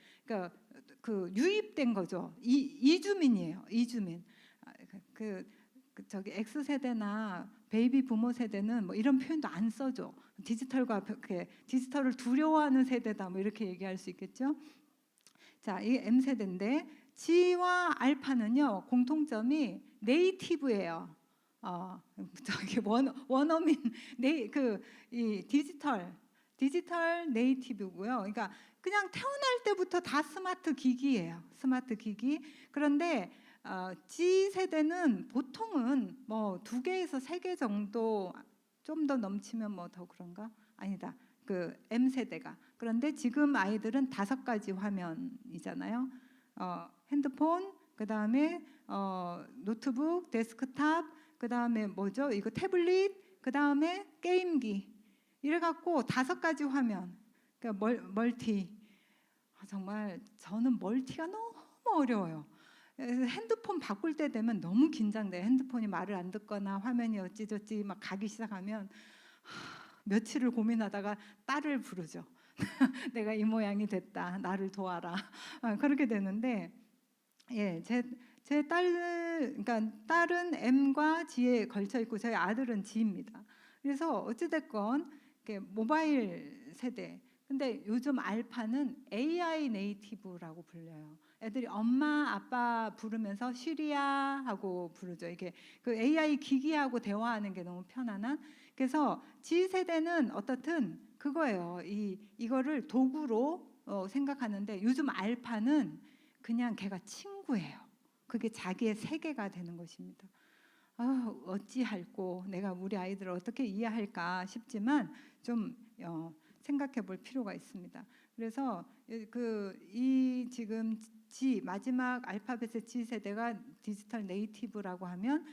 A: 그 유입된 거죠. 이주민이에요. 이주민. 저기 X 세대나 베이비 부모 세대는 뭐 이런 표현도 안 써줘. 디지털을 두려워하는 세대다, 뭐 이렇게 얘기할 수 있겠죠. 자, 이 M 세대인데 G와 알파는요 공통점이 네이티브예요. 저기 원어민 이 디지털 네이티브고요. 그러니까 그냥 태어날 때부터 다 스마트 기기예요. 스마트 기기. 그런데 G 세대는 보통은 뭐 2개에서 3개 정도, 좀 더 넘치면 뭐 더 그런가? 아니다. 그 M 세대가. 그런데 지금 아이들은 5가지 화면이잖아요. 핸드폰, 그다음에 노트북, 데스크탑, 그다음에 뭐죠? 이거 태블릿, 그다음에 게임기. 이래 갖고 5가지 화면. 그러니까 멀티. 정말 저는 멀티가 너무 어려워요. 핸드폰 바꿀 때 되면 너무 긴장돼. 핸드폰이 말을 안 듣거나 화면이 어찌저찌 막 가기 시작하면 며칠을 고민하다가 딸을 부르죠. 내가 이 모양이 됐다. 나를 도와라. 그렇게 되는데, 예, 제 그러니까 딸은 M과 G에 걸쳐 있고 저희 아들은 G입니다. 그래서 어찌됐건 모바일 세대. 근데 요즘 알파는 AI 네이티브라고 불려요. 애들이 엄마 아빠 부르면서 쉬리야 하고 부르죠. 이게 그 AI 기기하고 대화하는 게 너무 편안한. 그래서 G 세대는 어떻든 그거예요. 이거를 도구로 생각하는데, 요즘 알파는 그냥 걔가 친구예요. 그게 자기의 세계가 되는 것입니다. 어찌할꼬, 내가 우리 아이들을 어떻게 이해할까 싶지만 좀 생각해 볼 필요가 있습니다. 그래서 이 지금 G, 마지막 알파벳의 G 세대가 디지털 네이티브라고 하면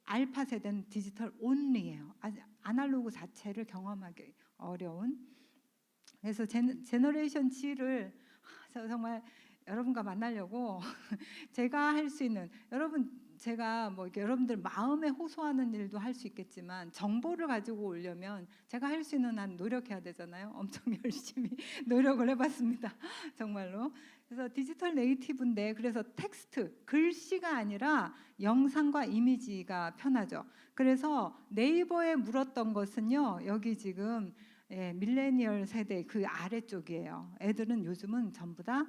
A: 알파 세대는 디지털 온리예요. 아날로그 자체를 경험하기 어려운. 그래서 제너레이션 G를 정말 여러분과 만나려고 제가 할 수 있는, 제가 뭐 여러분들 마음에 호소하는 일도 할 수 있겠지만 정보를 가지고 오려면 제가 할 수 있는 한 노력해야 되잖아요. 엄청 열심히 노력을 해봤습니다. 정말로. 그래서 디지털 네이티브인데, 그래서 텍스트, 글씨가 아니라 영상과 이미지가 편하죠. 그래서 네이버에 물었던 것은요, 여기 지금 밀레니얼 세대 그 아래쪽이에요. 애들은 요즘은 전부 다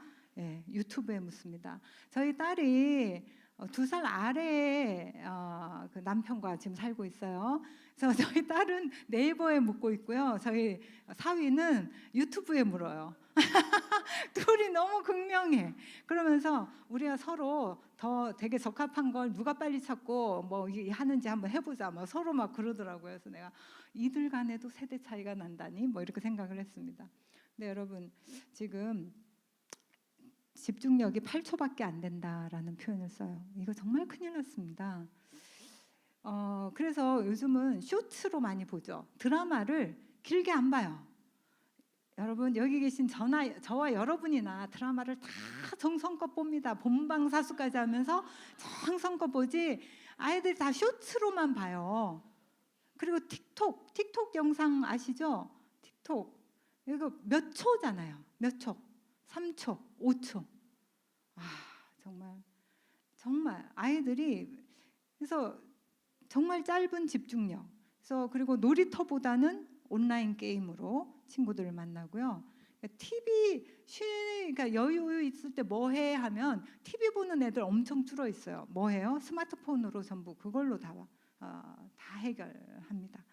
A: 유튜브에 묻습니다. 저희 딸이 2살 아래에 그 남편과 지금 살고 있어요. 그래서 저희 딸은 네이버에 묻고 있고요. 저희 사위는 유튜브에 물어요. 둘이 너무 극명해. 그러면서 우리가 서로 더 되게 적합한 걸 누가 빨리 찾고 뭐 하는지 한번 해보자. 뭐 서로 막 그러더라고요. 그래서 내가 이들 간에도 세대 차이가 난다니 뭐 이렇게 생각을 했습니다. 근데 여러분, 지금 집중력이 8초밖에 안 된다라는 표현을 써요. 이거 정말 큰일 났습니다. 그래서 요즘은 쇼츠로 많이 보죠. 드라마를 길게 안 봐요. 여러분, 여기 계신 저와 여러분이나 드라마를 다 정성껏 봅니다. 본방사수까지 하면서 정성껏 보지, 아이들이 다 쇼츠로만 봐요. 그리고 틱톡 영상 아시죠? 틱톡 이거 몇 초잖아요. 몇 초? 3초, 5초. 정말 아이들이, 그래서 정말 짧은 집중력. 그래서 그리고 놀이터보다는 온라인 게임으로 친구들을 만나고요. 그러니까 여유 있을 때 뭐 해 하면 TV 보는 애들 엄청 줄어 있어요. 뭐 해요? 스마트폰으로 전부 그걸로 다 해결합니다.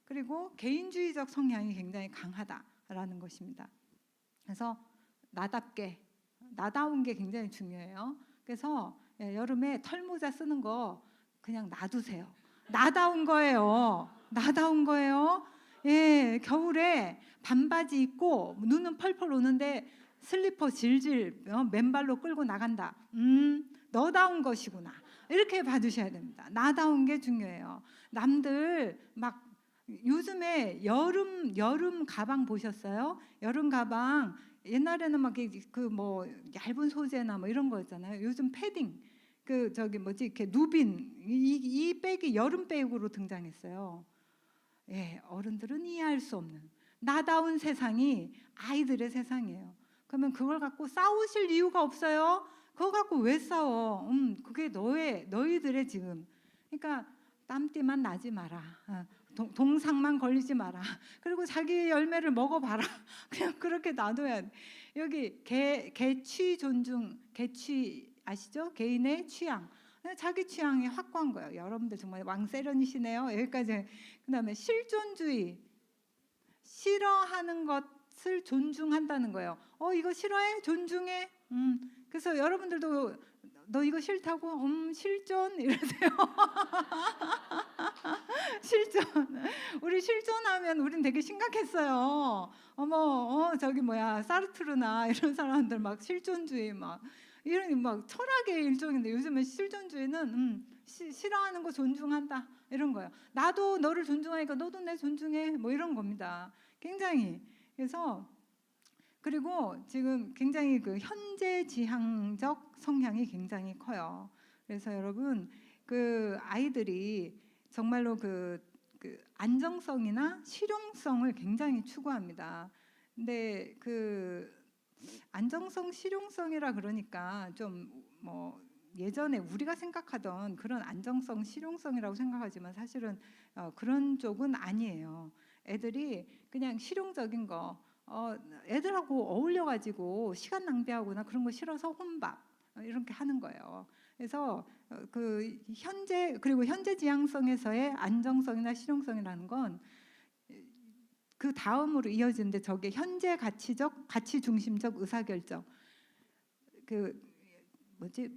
A: 그리고 개인주의적 성향이 굉장히 강하다라는 것입니다. 그래서 나다운 게 굉장히 중요해요. 그래서 여름에 털모자 쓰는 거 그냥 놔두세요. 나다운 거예요. 예, 겨울에 반바지 입고 눈은 펄펄 오는데 슬리퍼 질질 맨발로 끌고 나간다. 너다운 것이구나. 이렇게 봐주셔야 됩니다. 나다운 게 중요해요. 남들 막 요즘에 여름 가방 보셨어요? 여름 가방 옛날에는 막 그 뭐 얇은 소재나 뭐 이런 거였잖아요. 요즘 패딩 이렇게 누빈 이 백이 여름 백으로 등장했어요. 어른들은 이해할 수 없는 나다운 세상이 아이들의 세상이에요. 그러면 그걸 갖고 싸우실 이유가 없어요. 그거 갖고 왜 싸워? 그게 너희들의 지금. 그러니까 땀띠만 나지 마라. 동상만 걸리지 마라. 그리고 자기 열매를 먹어봐라. 그냥 그렇게 놔둬야 돼. 여기 개취 존중, 개취 아시죠? 개인의 취향. 자기 취향이 확고한 거예요. 여러분들 정말 왕세련이시네요. 여기까지. 그다음에 실존주의. 싫어하는 것을 존중한다는 거예요. 이거 싫어해? 존중해. 그래서 여러분들도 너 이거 싫다고? 실존 이러세요. 실존. 우리 실존하면 우린 되게 심각했어요. 저기 뭐야 사르트르나 이런 사람들 막 실존주의 막 이런 막 철학의 일종인데 요즘은 실존주의는 싫어하는 거 존중한다 이런 거예요. 나도 너를 존중하니까 너도 내 존중해 뭐 이런 겁니다. 굉장히 그래서 그리고 지금 굉장히 그 현재지향적 성향이 굉장히 커요. 그래서 여러분 그 아이들이 정말로 그 안정성이나 실용성을 굉장히 추구합니다. 근데 그 안정성, 실용성이라 그러니까 좀 뭐 예전에 우리가 생각하던 그런 안정성, 실용성이라고 생각하지만 사실은 그런 쪽은 아니에요. 애들이 그냥 실용적인 거, 애들하고 어울려가지고 시간 낭비하거나 그런 거 싫어서 혼밥 이렇게 하는 거예요. 그래서 그 현재 그리고 현재 지향성에서의 안정성이나 실용성이라는 건 그 다음으로 이어지는데 저게 현재 가치적, 가치 중심적 의사결정. 그 뭐지?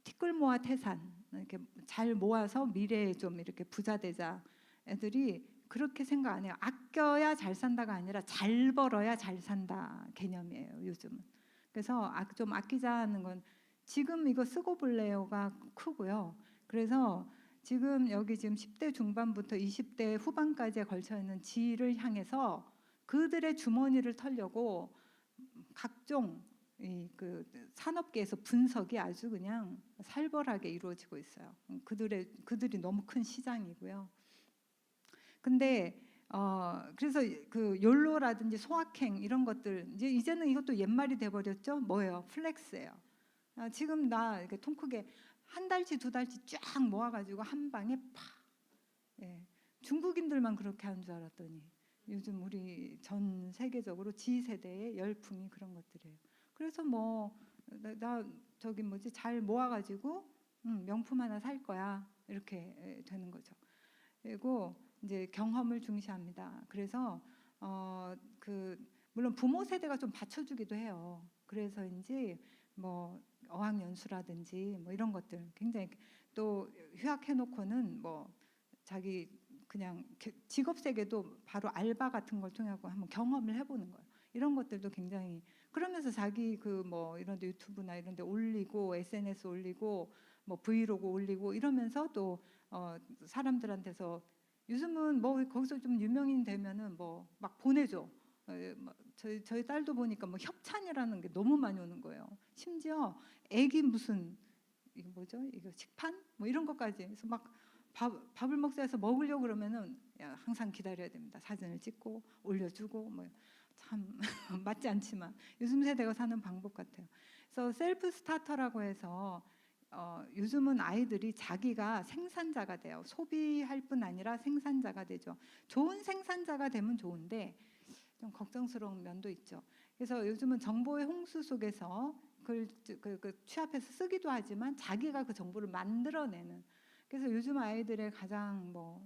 A: 티끌 모아 태산 이렇게 잘 모아서 미래에 좀 이렇게 부자 되자. 애들이 그렇게 생각 안 해요. 아껴야 잘 산다가 아니라 잘 벌어야 잘 산다 개념이에요. 요즘은. 그래서 좀 아끼자는 건 지금 이거 쓰고 볼래요가 크고요. 그래서 지금 여기 지금 10대 중반부터 20대 후반까지에 걸쳐 있는 지를 향해서 그들의 주머니를 털려고 각종 그 산업계에서 분석이 아주 그냥 살벌하게 이루어지고 있어요. 그들이 너무 큰 시장이고요. 근데 그래서 그 욜로라든지 소확행 이런 것들 이제는 이것도 옛말이 돼버렸죠. 뭐예요? 플렉스예요. 지금 나 이렇게 통 크게 한 달치 두 달치 쫙 모아가지고 한 방에 팍. 예. 중국인들만 그렇게 하는 줄 알았더니 요즘 우리 전 세계적으로 지 세대의 열풍이 그런 것들이에요. 그래서 뭐 나 저기 뭐지 잘 모아가지고 명품 하나 살 거야 이렇게 되는 거죠. 그리고 이제 경험을 중시합니다. 그래서 그 물론 부모 세대가 좀 받쳐주기도 해요. 그래서인지 뭐 어학연수라든지 뭐 이런 것들 굉장히 또 휴학해놓고는 뭐 자기 그냥 직업 세계도 바로 알바 같은 걸 통해 한번 경험을 해보는 거예요. 이런 것들도 굉장히 그러면서 자기 그 뭐 이런 데 유튜브나 이런 데 올리고 SNS 올리고 뭐 브이로그 올리고 이러면서 또 사람들한테서 요즘은 뭐 거기서 좀 유명인 되면은 뭐 막 보내줘. 저희 딸도 보니까 뭐 협찬이라는 게 너무 많이 오는 거예요. 심지어 애기 무슨 이거 뭐죠? 이거 식판 뭐 이런 것까지. 그래서 막 밥을 먹자 해서 먹으려고 그러면은 항상 기다려야 됩니다. 사진을 찍고 올려주고 뭐 참 맞지 않지만 요즘 세대가 사는 방법 같아요. 그래서 셀프 스타터라고 해서 요즘은 아이들이 자기가 생산자가 돼요. 소비할 뿐 아니라 생산자가 되죠. 좋은 생산자가 되면 좋은데 좀 걱정스러운 면도 있죠. 그래서 요즘은 정보의 홍수 속에서 그걸 취합해서 쓰기도 하지만 자기가 그 정보를 만들어내는. 그래서 요즘 아이들의 가장 뭐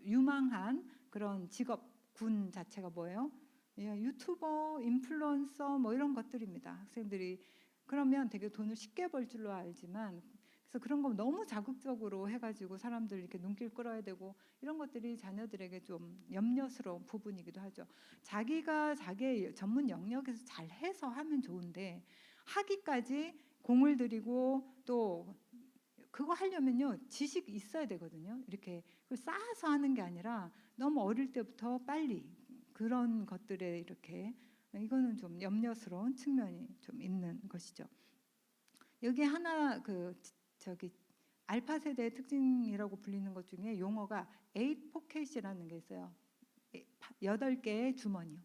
A: 유망한 그런 직업군 자체가 뭐예요? 유튜버, 인플루언서 뭐 이런 것들입니다. 학생들이 그러면 되게 돈을 쉽게 벌 줄로 알지만 그래서 그런 거 너무 자극적으로 해가지고 사람들 이렇게 눈길 끌어야 되고 이런 것들이 자녀들에게 좀 염려스러운 부분이기도 하죠. 자기가 자기의 전문 영역에서 잘 해서 하면 좋은데 하기까지 공을 들이고 또 그거 하려면요 지식이 있어야 되거든요. 이렇게 그걸 쌓아서 하는 게 아니라 너무 어릴 때부터 빨리 그런 것들에 이렇게 이거는 좀 염려스러운 측면이 좀 있는 것이죠. 여기 하나 그 저기 알파 세대의 특징이라고 불리는 것 중에 용어가 8 포켓이라는 게 있어요. 8개의 주머니요.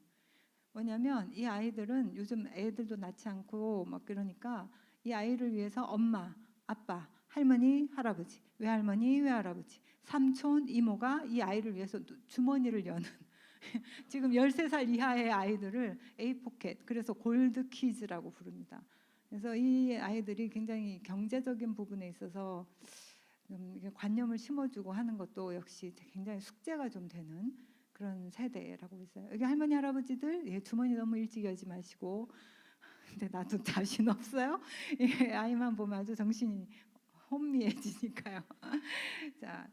A: 뭐냐면 이 아이들은 요즘 애들도 낳지 않고 막 그러니까 이 아이를 위해서 엄마, 아빠, 할머니, 할아버지, 외할머니, 외할아버지, 삼촌, 이모가 이 아이를 위해서 주머니를 여는 지금 13살 이하의 아이들을 A 포켓 그래서 골드 키즈라고 부릅니다. 그래서 이 아이들이 굉장히 경제적인 부분에 있어서 좀 관념을 심어주고 하는 것도 역시 굉장히 숙제가 좀 되는 그런 세대라고 있어요. 여기 할머니 할아버지들 주머니 너무 일찍 열지 마시고 근데 나도 자신 없어요. 아이만 보면 아주 정신이 혼미해지니까요. 자,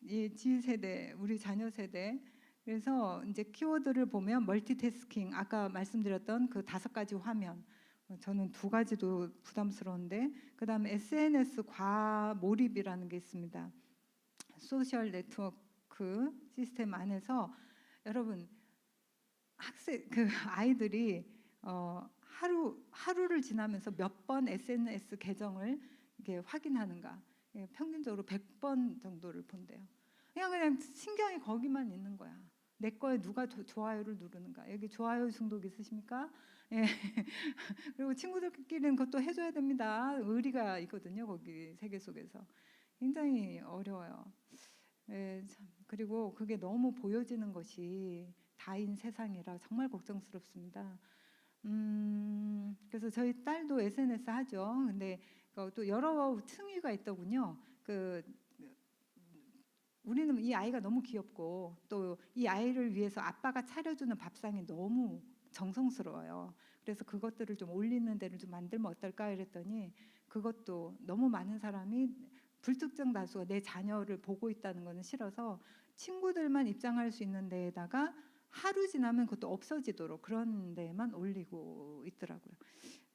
A: 이 G 세대 우리 자녀 세대 그래서 이제 키워드를 보면 멀티태스킹 아까 말씀드렸던 그 5가지 화면 저는 두 가지도 부담스러운데, 그다음에 SNS 과몰입이라는 게 있습니다. 소셜 네트워크 시스템 안에서 여러분 그 아이들이 하루를 지나면서 몇 번 SNS 계정을 이렇게 확인하는가, 평균적으로 100번 정도를 본대요. 그냥 신경이 거기만 있는 거야. 내 거에 누가 좋아요를 누르는가. 여기 좋아요 중독 있으십니까? 예. 그리고 친구들끼리는 그것도 해줘야 됩니다. 의리가 있거든요. 거기 세계 속에서 굉장히 어려워요. 예, 참. 그리고 그게 너무 보여지는 것이 다인 세상이라 정말 걱정스럽습니다. 그래서 저희 딸도 SNS 하죠. 근데 또 여러 층위가 있더군요. 우리는 이 아이가 너무 귀엽고 또 이 아이를 위해서 아빠가 차려주는 밥상이 너무 정성스러워요. 그래서 그것들을 좀 올리는 데를 좀 만들면 어떨까 이랬더니 그것도 너무 많은 사람이 불특정 다수가 내 자녀를 보고 있다는 것은 싫어서 친구들만 입장할 수 있는 데에다가 하루 지나면 그것도 없어지도록 그런 데만 올리고 있더라고요.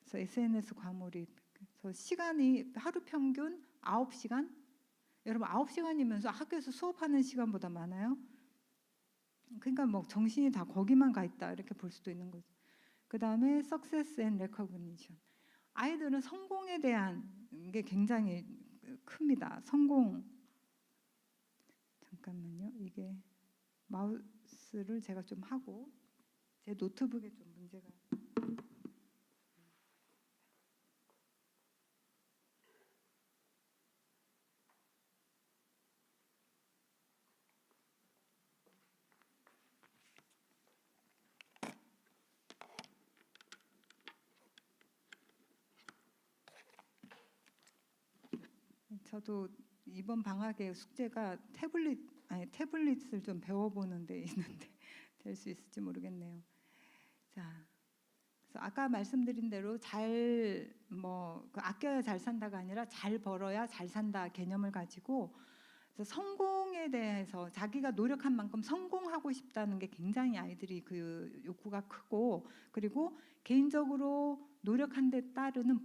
A: 그래서 SNS 과몰입. 그래서 시간이 하루 평균 9시간? 여러분 9시간이면서 학교에서 수업하는 시간보다 많아요. 그러니까 뭐 정신이 다 거기만 가 있다 이렇게 볼 수도 있는 거죠. 그다음에 Success and Recognition. 아이들은 성공에 대한 게 굉장히 큽니다. 성공. 잠깐만요. 이게 마우스를 제가 좀 하고 제 노트북에 좀 문제가. 저도 이번 방학에 숙제가 태블릿을 좀 배워보는 데 있는데 될 수 있을지 모르겠네요. 자, 그래서 아까 말씀드린 대로 그 아껴야 잘 산다가 아니라 잘 벌어야 잘 산다 개념을 가지고, 그래서 성공에 대해서 자기가 노력한 만큼 성공하고 싶다는 게 굉장히 아이들이 그 욕구가 크고, 그리고 개인적으로 노력한 데 따르는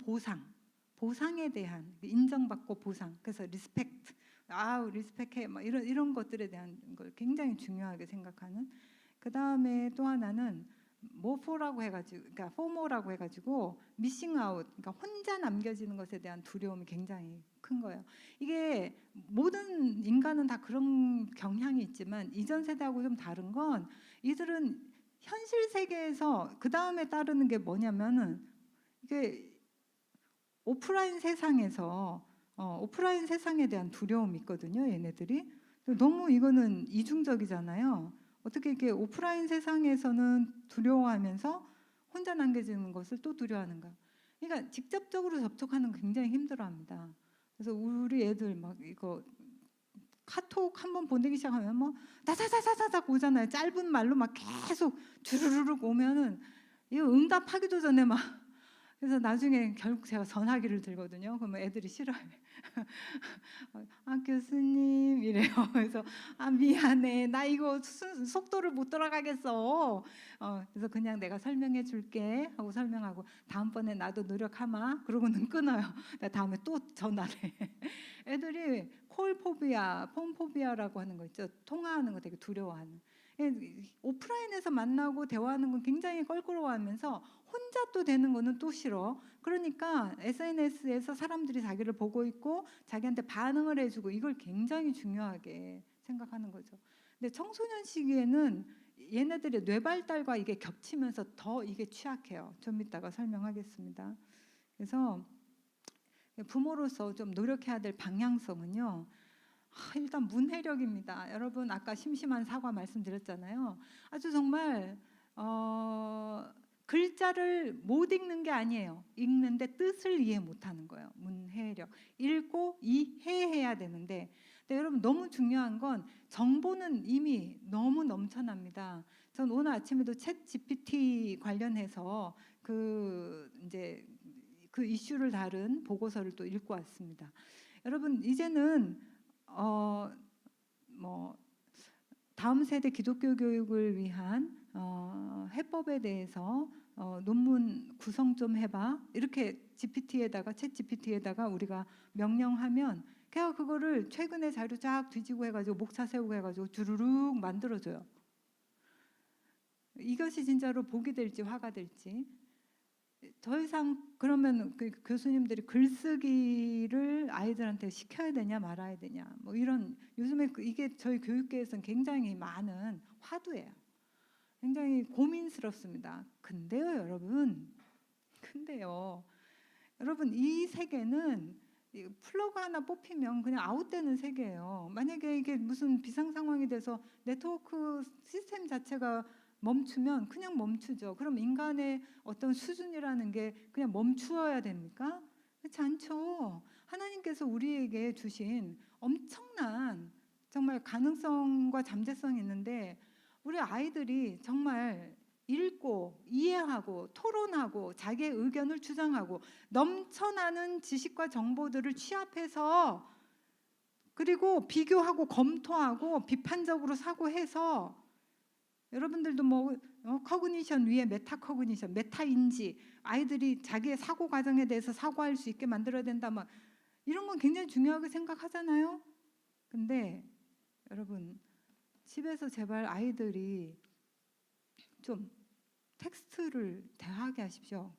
A: 보상에 대한 인정받고 보상, 그래서 리스펙트, 리스펙해, 뭐 이런 것들에 대한 걸 굉장히 중요하게 생각하는. 그 다음에 또 하나는 모포라고 해가지고, 그러니까 포모라고 해가지고 미싱 아웃, 그러니까 혼자 남겨지는 것에 대한 두려움이 굉장히 큰 거예요. 이게 모든 인간은 다 그런 경향이 있지만 이전 세대하고 좀 다른 건, 이들은 현실 세계에서 그 다음에 따르는 게 뭐냐면은 이게 오프라인 세상에서 오프라인 세상에 대한 두려움이 있거든요. 얘네들이 너무 이거는 이중적이잖아요. 어떻게 이렇게 오프라인 세상에서는 두려워하면서 혼자 남겨지는 것을 또 두려워하는가? 그러니까 직접적으로 접촉하는 거 굉장히 힘들어합니다. 그래서 우리 애들 막 이거 카톡 한번 보내기 시작하면 뭐 다다다다다닥 오잖아요. 짧은 말로 막 계속 주르륵 오면은 이거 응답하기도 전에 막. 그래서 나중에 결국 제가 전화기를 들거든요. 그러면 애들이 싫어해. 교수님 이래요. 그래서 미안해, 나 이거 속도를 못 따라가겠어. 그래서 그냥 내가 설명해 줄게 하고 설명하고, 다음번에 나도 노력하마 그러고는 끊어요. 다음에 또 전화를 해. 애들이 콜포비아, 폰포비아라고 하는 거 있죠. 통화하는 거 되게 두려워하는. 오프라인에서 만나고 대화하는 건 굉장히 껄끄러워하면서 혼자 또 되는 거는 또 싫어. 그러니까 SNS에서 사람들이 자기를 보고 있고 자기한테 반응을 해주고, 이걸 굉장히 중요하게 생각하는 거죠. 근데 청소년 시기에는 얘네들의 뇌 발달과 이게 겹치면서 더 이게 취약해요. 좀 이따가 설명하겠습니다. 그래서 부모로서 좀 노력해야 될 방향성은요, 일단 문해력입니다. 여러분 아까 심심한 사과 말씀드렸잖아요. 아주 정말 글자를 못 읽는 게 아니에요. 읽는데 뜻을 이해 못하는 거예요. 문해력. 읽고 이해해야 되는데, 근데 여러분 너무 중요한 건 정보는 이미 너무 넘쳐납니다. 전 오늘 아침에도 챗 GPT 관련해서 이제 그 이슈를 다룬 보고서를 또 읽고 왔습니다. 여러분 이제는 뭐 다음 세대 기독교 교육을 위한 해법에 대해서 논문 구성 좀 해봐. 이렇게 GPT에다가 챗 GPT에다가 우리가 명령하면 걔가 그거를 최근의 자료 쫙 뒤지고 해가지고 목차 세우고 해가지고 주르륵 만들어줘요. 이것이 진짜로 복이 될지 화가 될지. 더 이상 그러면 그 교수님들이 글쓰기를 아이들한테 시켜야 되냐 말아야 되냐 뭐 이런 요즘에 이게 저희 교육계에서는 굉장히 많은 화두예요. 굉장히 고민스럽습니다. 근데요 여러분 이 세계는 플러그 하나 뽑히면 그냥 아웃되는 세계예요. 만약에 이게 무슨 비상 상황이 돼서 네트워크 시스템 자체가 멈추면 그냥 멈추죠. 그럼 인간의 어떤 수준이라는 게 그냥 멈추어야 됩니까? 그렇지 않죠. 하나님께서 우리에게 주신 엄청난 정말 가능성과 잠재성이 있는데 우리 아이들이 정말 읽고 이해하고 토론하고 자기의 의견을 주장하고 넘쳐나는 지식과 정보들을 취합해서 그리고 비교하고 검토하고 비판적으로 사고해서 여러분들도 뭐 커그니션 위에 메타 커그니션, 메타 인지 아이들이 자기의 사고 과정에 대해서 사고할 수 있게 만들어야 된다 막 이런 건 굉장히 중요하게 생각하잖아요. 근데 여러분 집에서 제발 아이들이 좀 텍스트를 대하게 하십시오.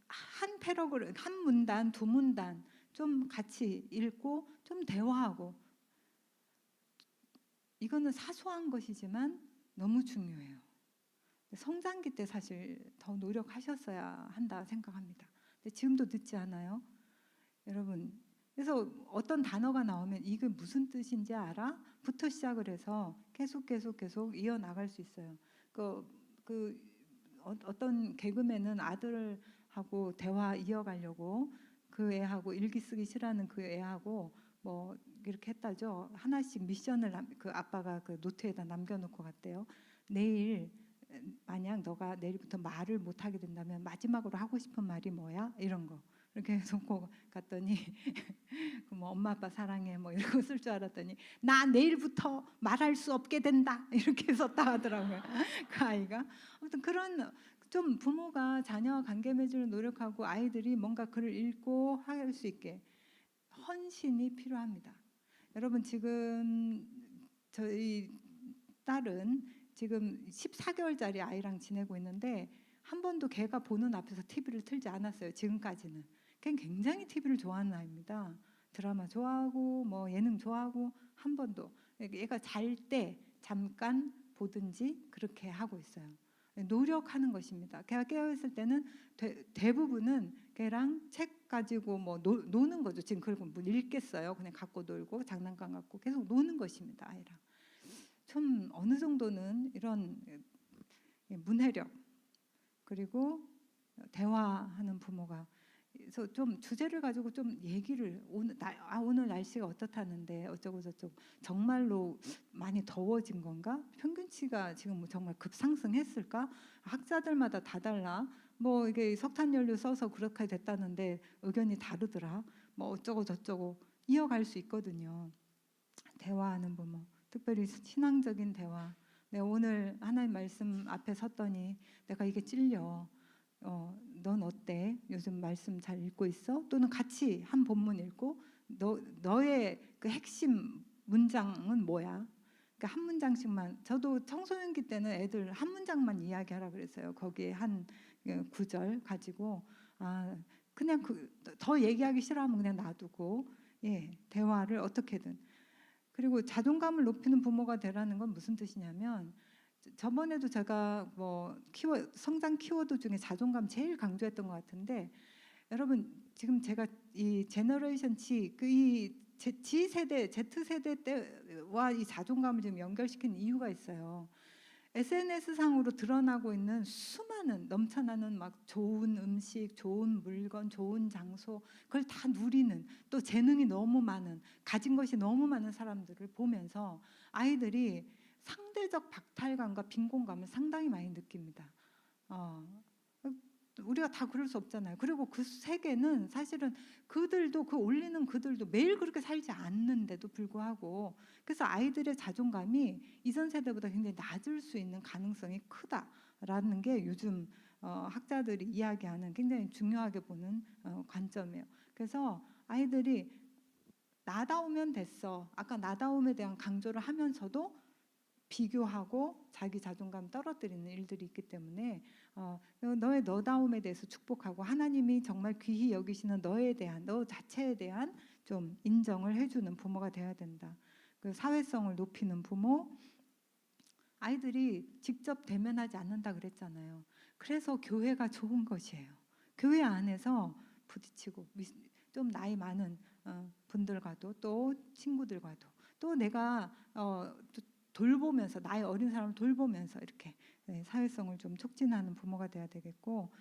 A: 한 패러그램, 한 문단, 두 문단 좀 같이 읽고 좀 대화하고 이거는 사소한 것이지만 너무 중요해요. 성장기 때 사실 더 노력하셨어야 한다 생각합니다. 근데 지금도 늦지 않아요. 여러분 그래서 어떤 단어가 나오면 이게 무슨 뜻인지 알아? 부터 시작을 해서 계속 이어나갈 수 있어요. 어떤 개그맨은 아들하고 대화 이어가려고 그 애하고 일기 쓰기 싫어하는 그 애하고 뭐 이렇게 했다죠. 하나씩 미션을 그 아빠가 그 노트에다 남겨놓고 갔대요. 내일 만약 너가 내일부터 말을 못하게 된다면 마지막으로 하고 싶은 말이 뭐야? 이런 거 이렇게 놓고 갔더니 뭐 엄마 아빠 사랑해 뭐 이러고 쓸 줄 알았더니 나 내일부터 말할 수 없게 된다 이렇게 썼다 하더라고요. 그 아이가. 아무튼 그런 좀 부모가 자녀와 관계 맺으려 노력하고 아이들이 뭔가 글을 읽고 할 수 있게 헌신이 필요합니다. 여러분 지금 저희 딸은 지금 14개월짜리 아이랑 지내고 있는데 한 번도 걔가 보는 앞에서 TV를 틀지 않았어요. 지금까지는. 걔는 굉장히 TV를 좋아하는 아이입니다. 드라마 좋아하고 뭐 예능 좋아하고 한 번도 얘가 잘 때 잠깐 보든지 그렇게 하고 있어요. 노력하는 것입니다. 걔가 깨어있을 때는 대부분은 걔랑 책 가지고 뭐 노는 거죠. 지금 그리고 뭐 읽겠어요. 그냥 갖고 놀고 장난감 갖고 계속 노는 것입니다. 아이랑. 좀 어느 정도는 이런 문해력 그리고 대화하는 부모가 그래서 좀 주제를 가지고 좀 얘기를 오늘 날씨가 어떻다는데 어쩌고 저쩌고 정말로 많이 더워진 건가? 평균치가 지금 뭐 정말 급상승했을까? 학자들마다 다 달라. 뭐 이게 석탄연료 써서 그렇게 됐다는데 의견이 다르더라. 뭐 어쩌고 저쩌고 이어갈 수 있거든요. 대화하는 부모, 특별히 신앙적인 대화. 내가 오늘 하나님 말씀 앞에 섰더니 내가 이게 찔려. 넌 어때? 요즘 말씀 잘 읽고 있어? 또는 같이 한 본문 읽고 너의 그 핵심 문장은 뭐야? 그러니까 한 문장씩만. 저도 청소년기 때는 애들 한 문장만 이야기하라 그랬어요. 거기에 한 구절 가지고 그냥 더 얘기하기 싫어하면 그냥 놔두고 대화를 어떻게든. 그리고 자존감을 높이는 부모가 되라는 건 무슨 뜻이냐면 저번에도 제가 뭐 성장 키워드 중에 자존감 제일 강조했던 것 같은데 여러분 지금 제가 이 제너레이션 G 세대, Z 세대 때와 이 자존감을 지금 연결시킨 이유가 있어요. SNS 상으로 드러나고 있는 수많은 넘쳐나는 막 좋은 음식, 좋은 물건, 좋은 장소 그걸 다 누리는 또 재능이 너무 많은 가진 것이 너무 많은 사람들을 보면서 아이들이 상대적 박탈감과 빈곤감을 상당히 많이 느낍니다. 우리가 다 그럴 수 없잖아요. 그리고 그 세계는 사실은 그들도 그 올리는 그들도 매일 그렇게 살지 않는데도 불구하고 그래서 아이들의 자존감이 이전 세대보다 굉장히 낮을 수 있는 가능성이 크다라는 게 요즘 학자들이 이야기하는 굉장히 중요하게 보는 관점이에요. 그래서 아이들이 나다우면 됐어. 아까 나다움에 대한 강조를 하면서도 비교하고 자기 자존감 떨어뜨리는 일들이 있기 때문에 너의 너다움에 대해서 축복하고 하나님이 정말 귀히 여기시는 너에 대한 너 자체에 대한 좀 인정을 해주는 부모가 돼야 된다. 그 사회성을 높이는 부모, 아이들이 직접 대면하지 않는다 그랬잖아요. 그래서 교회가 좋은 것이에요. 교회 안에서 부딪히고 좀 나이 많은 분들과도 또 친구들과도 또 내가 돌보면서 나이 어린 사람을 돌보면서 이렇게 사회성을 좀 촉진하는 부모가 돼야 되겠고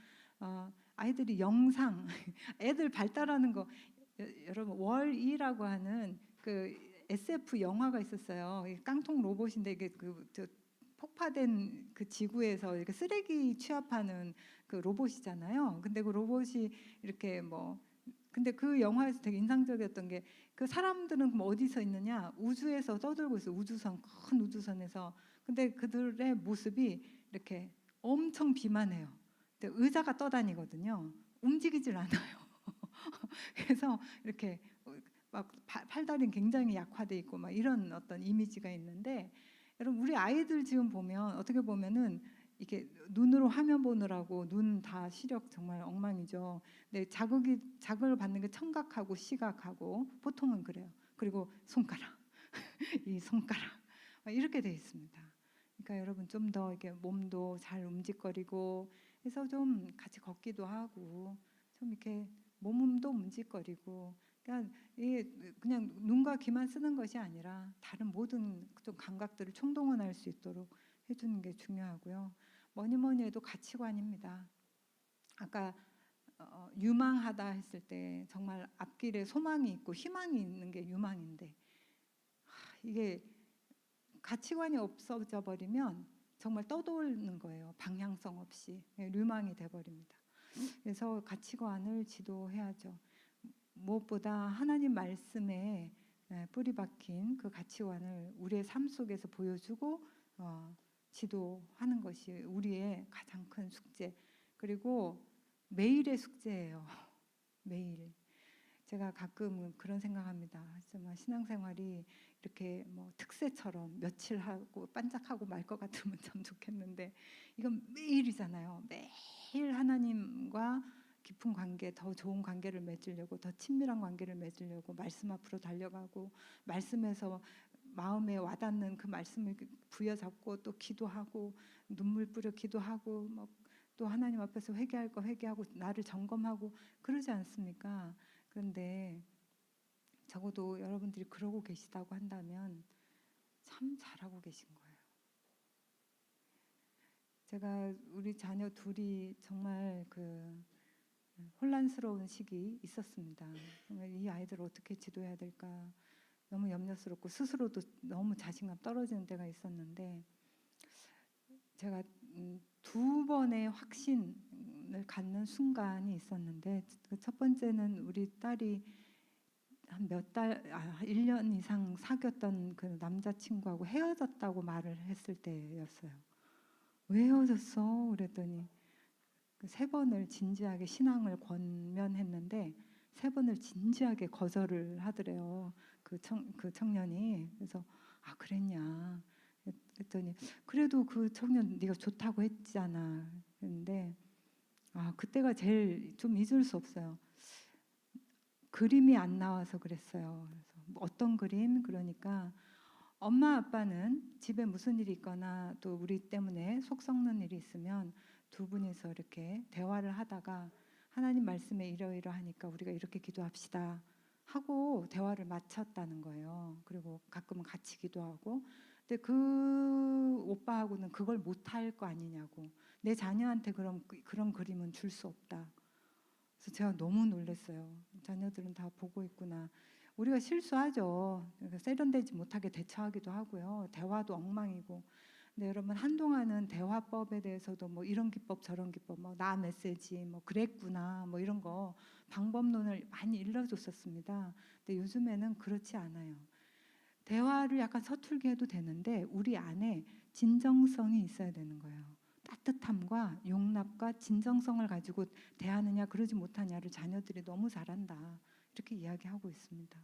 A: 아이들이 영상 애들 발달하는 거 여러분 월2라고 하는 그 SF 영화가 있었어요. 깡통 로봇인데 이게 폭파된 그 지구에서 이렇게 쓰레기 취합하는 그 로봇이잖아요. 근데 그 로봇이 이렇게 근데 그 영화에서 되게 인상적이었던 게 그 사람들은 그럼 어디서 있느냐? 우주에서 떠들고 있어. 우주선, 큰 우주선에서. 근데 그들의 모습이 이렇게 엄청 비만해요. 근데 의자가 떠다니거든요. 움직이질 않아요. 그래서 이렇게 막 팔다리는 굉장히 약화돼 있고 막 이런 어떤 이미지가 있는데 여러분 우리 아이들 지금 보면 어떻게 보면은 이게 눈으로 화면 보느라고 눈 다 시력 정말 엉망이죠. 근데 자극을 받는 게 청각하고 시각하고 보통은 그래요. 그리고 손가락, 이 손가락 이렇게 돼 있습니다. 그러니까 여러분 좀 더 이렇게 몸도 잘 움직거리고 해서 좀 같이 걷기도 하고 좀 이렇게 몸도 움직거리고 그러니까 이게 그냥 눈과 귀만 쓰는 것이 아니라 다른 모든 좀 감각들을 총동원할 수 있도록 해주는 게 중요하고요. 뭐니 해도 가치관입니다. 아까 유망하다 했을 때 정말 앞길에 소망이 있고 희망이 있는 게 유망인데 이게 가치관이 없어져 버리면 정말 떠도는 거예요. 방향성 없이 유망이 돼버립니다. 그래서 가치관을 지도해야죠. 무엇보다 하나님 말씀에 뿌리 박힌 그 가치관을 우리의 삶 속에서 보여주고 지도하는 것이 우리의 가장 큰 숙제. 그리고 매일의 숙제예요. 매일. 제가 가끔 그런 생각합니다. 정말 신앙생활이 이렇게 특세처럼 며칠 하고 반짝하고 말 것 같으면 참 좋겠는데 이건 매일이잖아요. 매일 하나님과 깊은 관계, 더 좋은 관계를 맺으려고 더 친밀한 관계를 맺으려고 말씀 앞으로 달려가고 말씀에서 마음에 와닿는 그 말씀을 부여잡고 또 기도하고 눈물 뿌려 기도하고 또 하나님 앞에서 회개할 거 회개하고 나를 점검하고 그러지 않습니까? 그런데 적어도 여러분들이 그러고 계시다고 한다면 참 잘하고 계신 거예요. 제가 우리 자녀 둘이 정말 혼란스러운 시기 있었습니다. 정말 이 아이들을 어떻게 지도해야 될까 너무 염려스럽고 스스로도 너무 자신감 떨어지는 때가 있었는데 제가 2번의 확신을 갖는 순간이 있었는데 그 첫 번째는 우리 딸이 한 1년 이상 사귀었던 그 남자친구하고 헤어졌다고 말을 했을 때였어요. 왜 헤어졌어? 그랬더니 3번을 진지하게 신앙을 권면했는데 3번을 진지하게 거절을 하더래요. 그 청년이. 그래서 그랬냐? 그랬더니 그래도 그 청년 네가 좋다고 했잖아. 그런데 그때가 제일 좀 잊을 수 없어요. 그림이 안 나와서 그랬어요. 그래서 어떤 그림? 그러니까 엄마 아빠는 집에 무슨 일이 있거나 또 우리 때문에 속 썩는 일이 있으면 2분이서 이렇게 대화를 하다가 하나님 말씀에 이러이러하니까 우리가 이렇게 기도합시다 하고 대화를 마쳤다는 거예요. 그리고 가끔은 같이 기도하고 근데 그 오빠하고는 그걸 못할 거 아니냐고 내 자녀한테 그런 그림은 줄 수 없다. 그래서 제가 너무 놀랐어요. 자녀들은 다 보고 있구나. 우리가 실수하죠. 세련되지 못하게 대처하기도 하고요. 대화도 엉망이고. 근데 여러분 한동안은 대화법에 대해서도 뭐 이런 기법 저런 기법 뭐 나 메시지 뭐 그랬구나 뭐 이런 거 방법론을 많이 일러줬었습니다. 근데 요즘에는 그렇지 않아요. 대화를 약간 서툴게 해도 되는데 우리 안에 진정성이 있어야 되는 거예요. 따뜻함과 용납과 진정성을 가지고 대하느냐 그러지 못하냐를 자녀들이 너무 잘한다 이렇게 이야기하고 있습니다.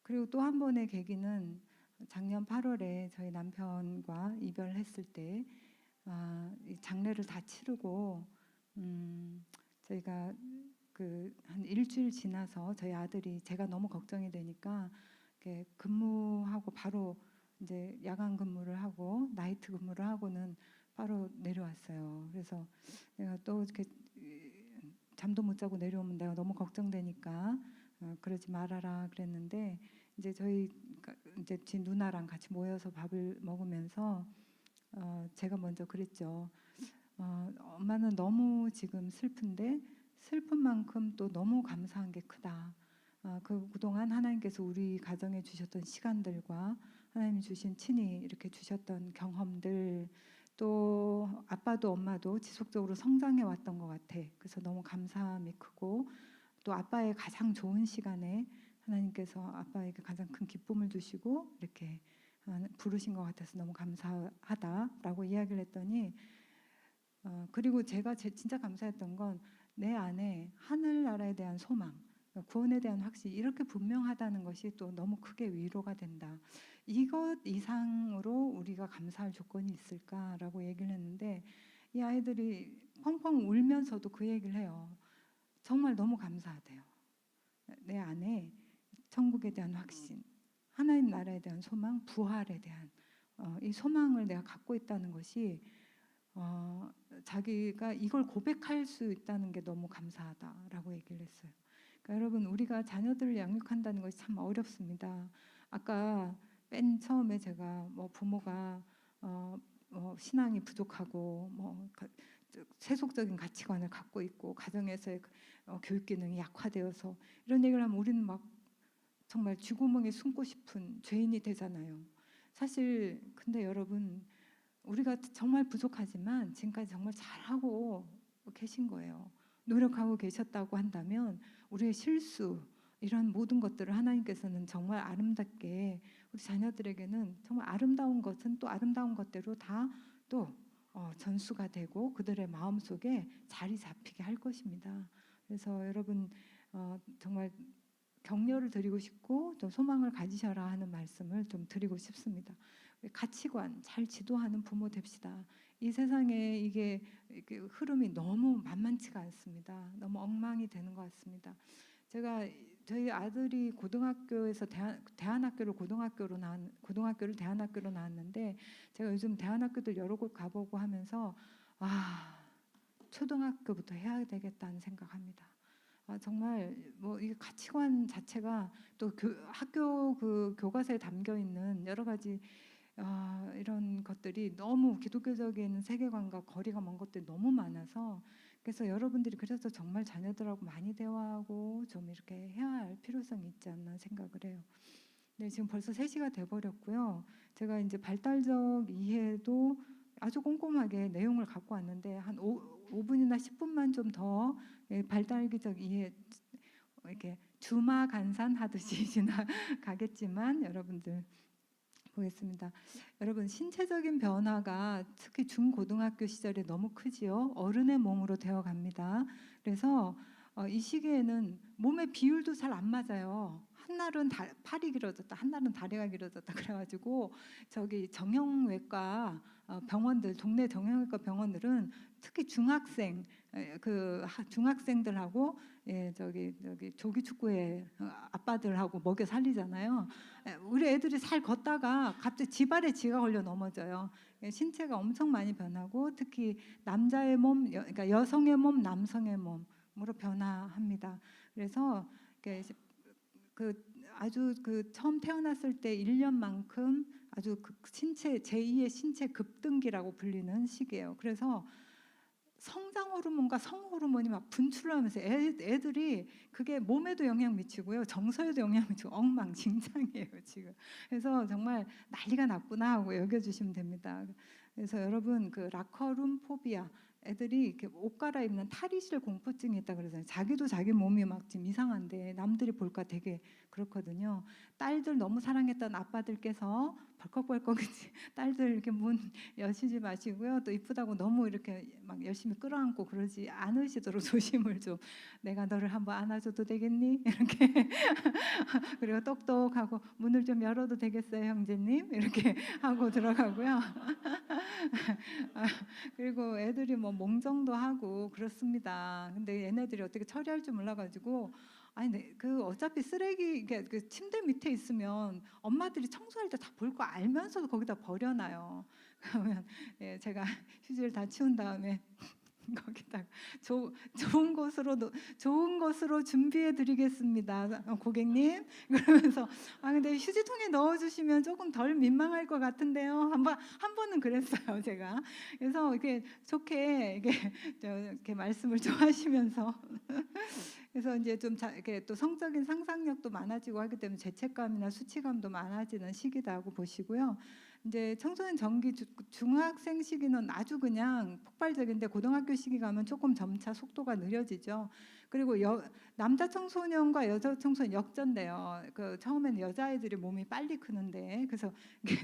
A: 그리고 또 한 번의 계기는 작년 8월에 저희 남편과 이별했을 때 장례를 다 치르고 저희가 그 한 일주일 지나서 저희 아들이 제가 너무 걱정이 되니까 근무하고 바로 이제 야간 근무를 하고 나이트 근무를 하고는 바로 내려왔어요. 그래서 내가 또 이렇게 잠도 못 자고 내려오면 내가 너무 걱정되니까 그러지 말아라 그랬는데 이제 저희 이제 제 누나랑 같이 모여서 밥을 먹으면서 제가 먼저 그랬죠. 엄마는 너무 지금 슬픈데 슬픈 만큼 또 너무 감사한 게 크다. 그동안 하나님께서 우리 가정에 주셨던 시간들과 하나님 주신 친히 이렇게 주셨던 경험들 또 아빠도 엄마도 지속적으로 성장해 왔던 것 같아. 그래서 너무 감사함이 크고 또 아빠의 가장 좋은 시간에 하나님께서 아빠에게 가장 큰 기쁨을 주시고 이렇게 부르신 것 같아서 너무 감사하다라고 이야기를 했더니 그리고 제가 진짜 감사했던 건 내 안에 하늘나라에 대한 소망 구원에 대한 확신 이렇게 분명하다는 것이 또 너무 크게 위로가 된다. 이것 이상으로 우리가 감사할 조건이 있을까라고 얘기를 했는데 이 아이들이 펑펑 울면서도 그 얘기를 해요. 정말 너무 감사하대요. 내 안에 천국에 대한 확신, 하나님 나라에 대한 소망, 부활에 대한 이 소망을 내가 갖고 있다는 것이 자기가 이걸 고백할 수 있다는 게 너무 감사하다라고 얘기를 했어요. 그러니까 여러분 우리가 자녀들을 양육한다는 것이 참 어렵습니다. 아까 맨 처음에 제가 뭐 부모가 신앙이 부족하고 뭐 세속적인 가치관을 갖고 있고 가정에서의 교육 기능이 약화되어서 이런 얘기를 하면 우리는 막 정말 쥐구멍에 숨고 싶은 죄인이 되잖아요. 사실 근데 여러분 우리가 정말 부족하지만 지금까지 정말 잘하고 계신 거예요. 노력하고 계셨다고 한다면 우리의 실수 이런 모든 것들을 하나님께서는 정말 아름답게 우리 자녀들에게는 정말 아름다운 것은 또 아름다운 것대로 다 또 전수가 되고 그들의 마음속에 자리 잡히게 할 것입니다. 그래서 여러분 정말 격려를 드리고 싶고 좀 소망을 가지셔라 하는 말씀을 좀 드리고 싶습니다. 가치관 잘 지도하는 부모 됩시다. 이 세상에 이게 흐름이 너무 만만치가 않습니다. 너무 엉망이 되는 것 같습니다. 제가 저희 아들이 고등학교에서 대안학교를 고등학교를 대안학교로 나왔는데 제가 요즘 대안학교들 여러 곳 가보고 하면서 초등학교부터 해야 되겠다는 생각합니다. 정말 뭐 이 가치관 자체가 또 학교 그 교과서에 담겨 있는 여러 가지 이런 것들이 너무 기독교적인 세계관과 거리가 먼 것들이 너무 많아서 그래서 여러분들이 그래서 정말 자녀들하고 많이 대화하고 좀 이렇게 해야 할 필요성이 있지 않나 생각을 해요. 네, 지금 벌써 3시가 돼버렸고요. 제가 이제 발달적 이해도 아주 꼼꼼하게 내용을 갖고 왔는데 한 5분이나 10분만 좀 더 발달기적 이해 이렇게 주마간산 하듯이 지나가겠지만 여러분들 보겠습니다. 여러분 신체적인 변화가 특히 중고등학교 시절에 너무 크지요. 어른의 몸으로 되어갑니다. 그래서 이 시기에는 몸의 비율도 잘 안 맞아요. 한날은 팔이 길어졌다, 한날은 다리가 길어졌다 그래가지고 저기 정형외과 병원들 동네 정형외과 병원들은 특히 중학생들하고 저기 조기 축구회 아빠들하고 먹여 살리잖아요. 우리 애들이 살 걷다가 갑자기 지발에 지가 걸려 넘어져요. 신체가 엄청 많이 변하고 특히 남자의 몸, 그러니까 여성의 몸, 남성의 몸으로 변화합니다. 그래서 아주 처음 태어났을 때 1년만큼 아주 신체 제2의 신체 급등기라고 불리는 시기예요. 그래서 성장 호르몬과 성 호르몬이 막 분출을 하면서 애들이 그게 몸에도 영향 미치고요, 정서에도 영향 미치고 엉망진창이에요 지금. 그래서 정말 난리가 났구나 하고 여겨주시면 됩니다. 그래서 여러분 그 라커룸 포비아, 애들이 이렇게 옷 갈아입는 탈의실 공포증이 있다 그러잖아요. 자기도 자기 몸이 막 지금 이상한데 남들이 볼까 되게 그렇거든요. 딸들 너무 사랑했던 아빠들께서 벌컥벌컥 딸들 이렇게 문 여시지 마시고요. 또 이쁘다고 너무 이렇게 막 열심히 끌어안고 그러지 않으시도록 조심을 좀. 내가 너를 한번 안아줘도 되겠니? 이렇게 그리고 똑똑하고 문을 좀 열어도 되겠어요, 형제님? 이렇게 하고 들어가고요. 그리고 애들이 뭐 몽정도 하고 그렇습니다. 근데 얘네들이 어떻게 처리할 줄 몰라가지고, 아니 그 어차피 쓰레기 이게 그 침대 밑에 있으면 엄마들이 청소할 때 다 볼 거 알면서도 거기다 버려놔요. 그러면 예, 제가 휴지를 다 치운 다음에 거기다가 좋은 것으로 준비해 드리겠습니다, 고객님. 그러면서 근데 휴지통에 넣어 주시면 조금 덜 민망할 것 같은데요. 한 번은 그랬어요, 제가. 그래서 이렇게 좋게 이렇게 말씀을 좀 하시면서 그래서 이제 좀 이렇게 또 성적인 상상력도 많아지고 하기 때문에 죄책감이나 수치감도 많아지는 시기다고 보시고요. 이제 청소년 정기 중학생 시기는 아주 그냥 폭발적인데, 고등학교 시기 가면 조금 점차 속도가 느려지죠. 그리고 남자 청소년과 여자 청소년 역전돼요. 그 처음에는 여자아이들이 몸이 빨리 크는데, 그래서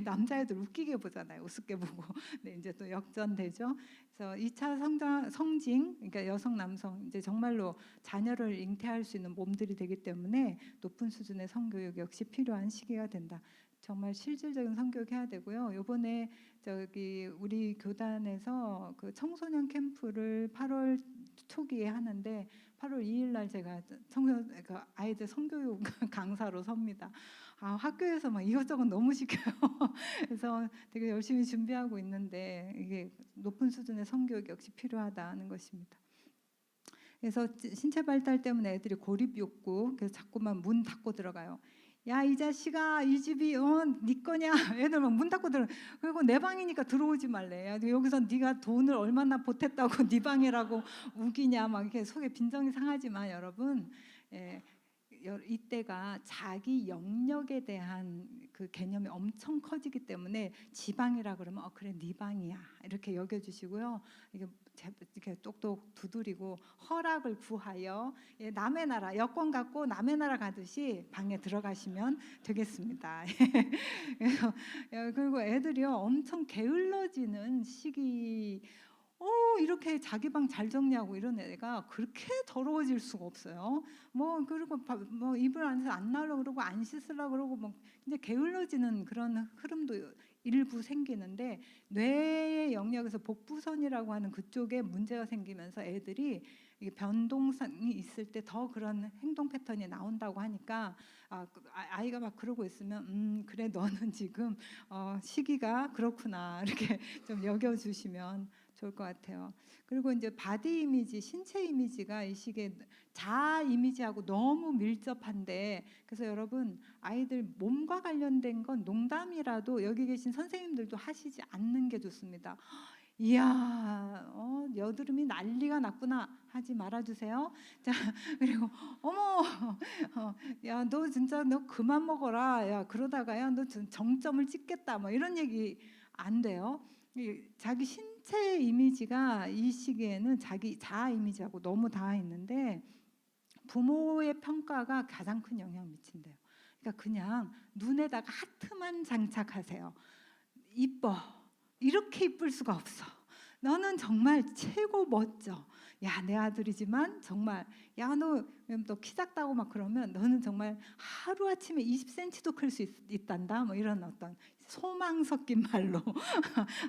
A: 남자애들 웃기게 보잖아요, 우습게 보고. 네, 이제 또 역전되죠. 그래서 2차 성징, 그러니까 여성 남성 이제 정말로 자녀를 잉태할 수 있는 몸들이 되기 때문에 높은 수준의 성교육 역시 필요한 시기가 된다. 정말 실질적인 성교육 해야 되고요. 이번에 저기 우리 교단에서 그 청소년 캠프를 8월 초기에 하는데, 8월 2일 날 제가 그 아이들 성교육 강사로 섭니다. 학교에서 막 이것저것 너무 시켜요. 그래서 되게 열심히 준비하고 있는데, 이게 높은 수준의 성교육 역시 필요하다는 것입니다. 그래서 신체 발달 때문에 애들이 고립 욕구, 그래서 자꾸만 문 닫고 들어가요. 야, 이 자식아, 이 집이 네 거냐? 애들 막 문 닫고 들어. 그리고 내 방이니까 들어오지 말래. 야, 여기서 네가 돈을 얼마나 보탰다고 네 방이라고 우기냐? 막 이렇게 속에 빈정이 상하지만 여러분, 예, 이때가 자기 영역에 대한 그 개념이 엄청 커지기 때문에 지방이라 그러면 그래 네 방이야 이렇게 여겨주시고요. 이렇게 똑똑 두드리고 허락을 구하여 남의 나라 여권 갖고 남의 나라 가듯이 방에 들어가시면 되겠습니다. 그래서 그리고 애들이요 엄청 게을러지는 시기. 이렇게 자기 방 잘 정리하고 이런 애가 그렇게 더러워질 수가 없어요. 그리고 뭐 이불 안에서 안 나오려고 그러고 안 씻으려고 그러고 뭐 이제 게을러지는 그런 흐름도 일부 생기는데, 뇌의 영역에서 복부선이라고 하는 그쪽에 문제가 생기면서 애들이 이게 변동성이 있을 때 더 그런 행동 패턴이 나온다고 하니까 아이가 막 그러고 있으면 그래 너는 지금 시기가 그렇구나 이렇게 좀 여겨주시면 좋을 것 같아요. 그리고 이제 바디 이미지, 신체 이미지가 이 시기에 자아 이미지하고 너무 밀접한데, 그래서 여러분 아이들 몸과 관련된 건 농담이라도 여기 계신 선생님들도 하시지 않는 게 좋습니다. 이야, 여드름이 난리가 났구나 하지 말아주세요. 자, 그리고 어머, 야, 너 진짜 너 그만 먹어라. 야, 그러다가야 너 정점을 찍겠다. 뭐 이런 얘기 안 돼요. 자기 신체 이미지가 이 시기에는 자기 자아 이미지하고 너무 닿아 있는데, 부모의 평가가 가장 큰 영향을 미친대요. 그러니까 그냥 눈에다가 하트만 장착하세요. 이뻐. 이렇게 이쁠 수가 없어. 너는 정말 최고 멋져. 야, 내 아들이지만 정말 야, 너 키 작다고 막 그러면 너는 정말 하루아침에 20cm도 클 수 있단다. 뭐 이런 어떤 소망 섞인 말로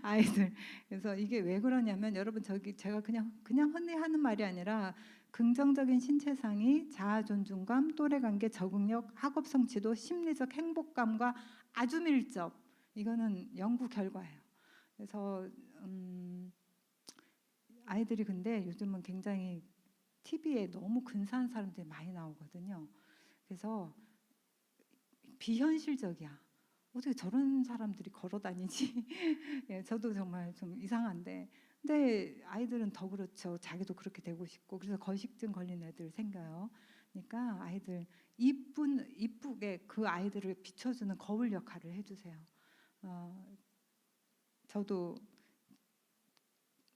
A: 아이들. 그래서 이게 왜 그러냐면 여러분 제가 그냥 흔히 하는 말이 아니라, 긍정적인 신체상이 자아 존중감, 또래 관계 적응력, 학업 성취도, 심리적 행복감과 아주 밀접. 이거는 연구 결과예요. 그래서 아이들이 근데 요즘은 굉장히 TV에 너무 근사한 사람들이 많이 나오거든요. 그래서 비현실적이야. 어떻게 저런 사람들이 걸어 다니지? 예, 저도 정말 좀 이상한데 근데 아이들은 더 그렇죠. 자기도 그렇게 되고 싶고 그래서 거식증 걸린 애들 생겨요. 그러니까 아이들 이쁘게 그 아이들을 비춰주는 거울 역할을 해주세요. 저도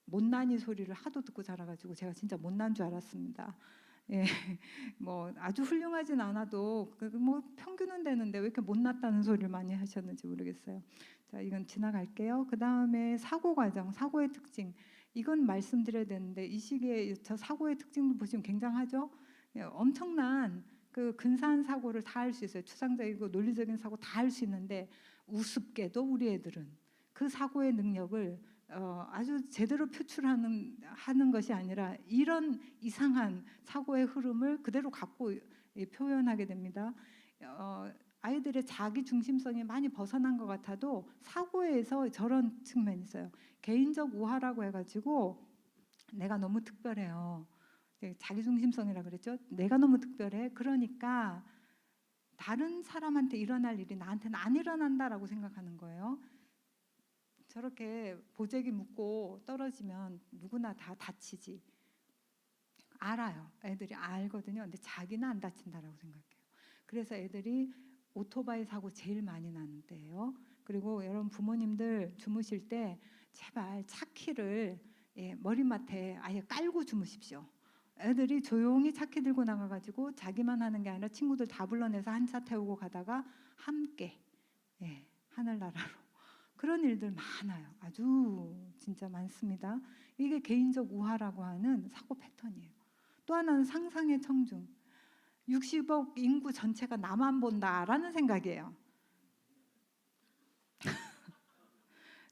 A: 못난이 소리를 하도 듣고 자라가지고 제가 진짜 못난 줄 알았습니다. 예, 뭐 아주 훌륭하진 않아도 뭐 평균은 되는데 왜 이렇게 못났다는 소리를 많이 하셨는지 모르겠어요. 자, 이건 지나갈게요. 그 다음에 사고 과정, 사고의 특징. 이건 말씀드려야 되는데 이 시기에 저 사고의 특징도 보시면 굉장하죠. 예, 엄청난 그 근사한 사고를 다 할 수 있어요. 추상적이고 논리적인 사고 다 할 수 있는데 우습게도 우리 애들은 그 사고의 능력을 아주 제대로 표출하는 것이 아니라 이런 이상한 사고의 흐름을 그대로 갖고 표현하게 됩니다. 아이들의 자기 중심성이 많이 벗어난 것 같아도 사고에서 저런 측면이 있어요. 개인적 우화라고 해가지고 내가 너무 특별해요. 자기 중심성이라 그랬죠. 내가 너무 특별해. 그러니까 다른 사람한테 일어날 일이 나한테는 안 일어난다라고 생각하는 거예요. 저렇게 보재기 묻고 떨어지면 누구나 다 다치지. 알아요. 애들이 알거든요. 근데 자기는 안 다친다라고 생각해요. 그래서 애들이 오토바이 사고 제일 많이 나는데요. 그리고 여러분 부모님들 주무실 때 제발 차키를 머리맡에 아예 깔고 주무십시오. 애들이 조용히 차키 들고 나가가지고 자기만 하는 게 아니라 친구들 다 불러내서 한 차 태우고 가다가 함께 하늘나라로 그런 일들 많아요. 아주 진짜 많습니다. 이게 개인적 우화라고 하는 사고 패턴이에요. 또 하나는 상상의 청중. 60억 인구 전체가 나만 본다라는 생각이에요.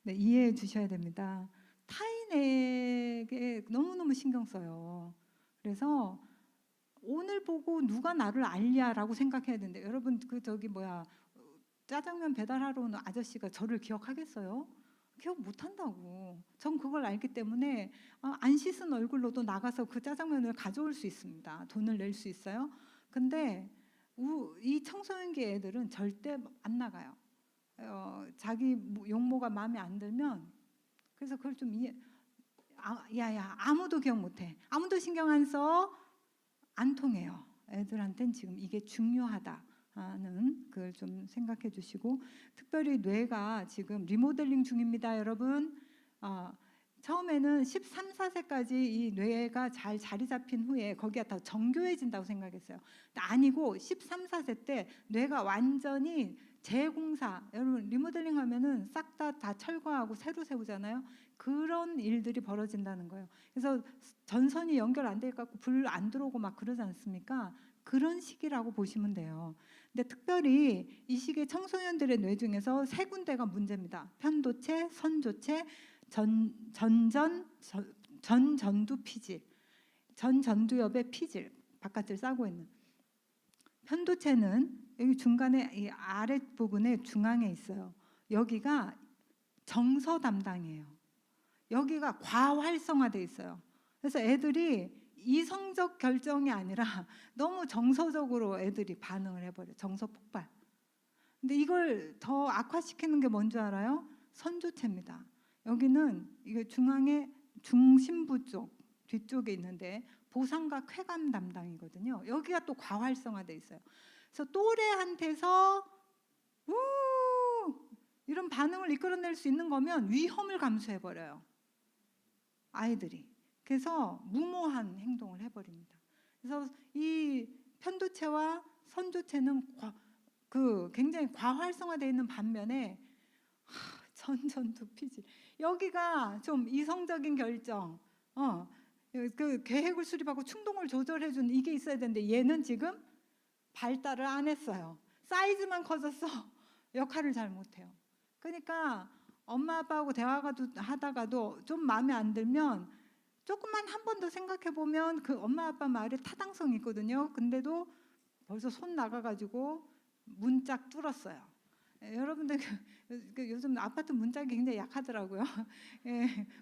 A: 네, 이해해 주셔야 됩니다. 타인에게 너무너무 신경 써요. 그래서 오늘 보고 누가 나를 알냐라고 생각해야 되는데 여러분 짜장면 배달하러 오는 아저씨가 저를 기억하겠어요? 기억 못한다고. 전 그걸 알기 때문에 안 씻은 얼굴로도 나가서 그 짜장면을 가져올 수 있습니다. 돈을 낼 수 있어요. 근데 이 청소년기 애들은 절대 안 나가요. 자기 용모가 마음에 안 들면 그래서 그걸 좀 야야 아무도 기억 못해. 아무도 신경 안 써. 안 통해요. 애들한테는 지금 이게 중요하다. 하는 걸 좀 생각해 주시고 특별히 뇌가 지금 리모델링 중입니다. 여러분 처음에는 13, 14세까지 이 뇌가 잘 자리 잡힌 후에 거기가 더 정교해진다고 생각했어요. 아니고 13, 14세 때 뇌가 완전히 재공사 여러분 리모델링 하면은 싹 다 철거하고 새로 세우잖아요. 그런 일들이 벌어진다는 거예요. 그래서 전선이 연결 안 돼 갖고 불 안 들어오고 막 그러지 않습니까? 그런 시기라고 보시면 돼요. 근데 특별히 이 시기에 청소년들의 뇌 중에서 세 군데가 문제입니다. 편도체, 선조체, 전전두 피질, 전전두엽의 피질 바깥을 싸고 있는 편도체는 여기 중간에 이 아랫 부분에 중앙에 있어요. 여기가 정서 담당이에요. 여기가 과활성화돼 있어요. 그래서 애들이 이성적 결정이 아니라 너무 정서적으로 애들이 반응을 해버려요. 정서 폭발. 근데 이걸 더 악화시키는 게 뭔지 알아요? 선조체입니다. 여기는 이게 중앙에 중심부 쪽 뒤쪽에 있는데 보상과 쾌감 담당이거든요. 여기가 또 과활성화돼 있어요. 그래서 또래한테서 이런 반응을 이끌어낼 수 있는 거면 위험을 감수해 버려요. 아이들이. 그래서 무모한 행동을 해버립니다. 그래서 이 편도체와 선조체는 굉장히 과활성화되어 있는 반면에 전전두피질 여기가 좀 이성적인 결정, 그 계획을 수립하고 충동을 조절해주는 이게 있어야 되는데 얘는 지금 발달을 안 했어요. 사이즈만 커졌어. 역할을 잘 못해요. 그러니까 엄마 아빠하고 대화하다가도 좀 마음에 안 들면 조금만 한 번 더 생각해 보면 그 엄마 아빠 말에 타당성이 있거든요. 근데도 벌써 손 나가가지고 문짝 뚫었어요. 여러분들 요즘 아파트 문짝이 굉장히 약하더라고요.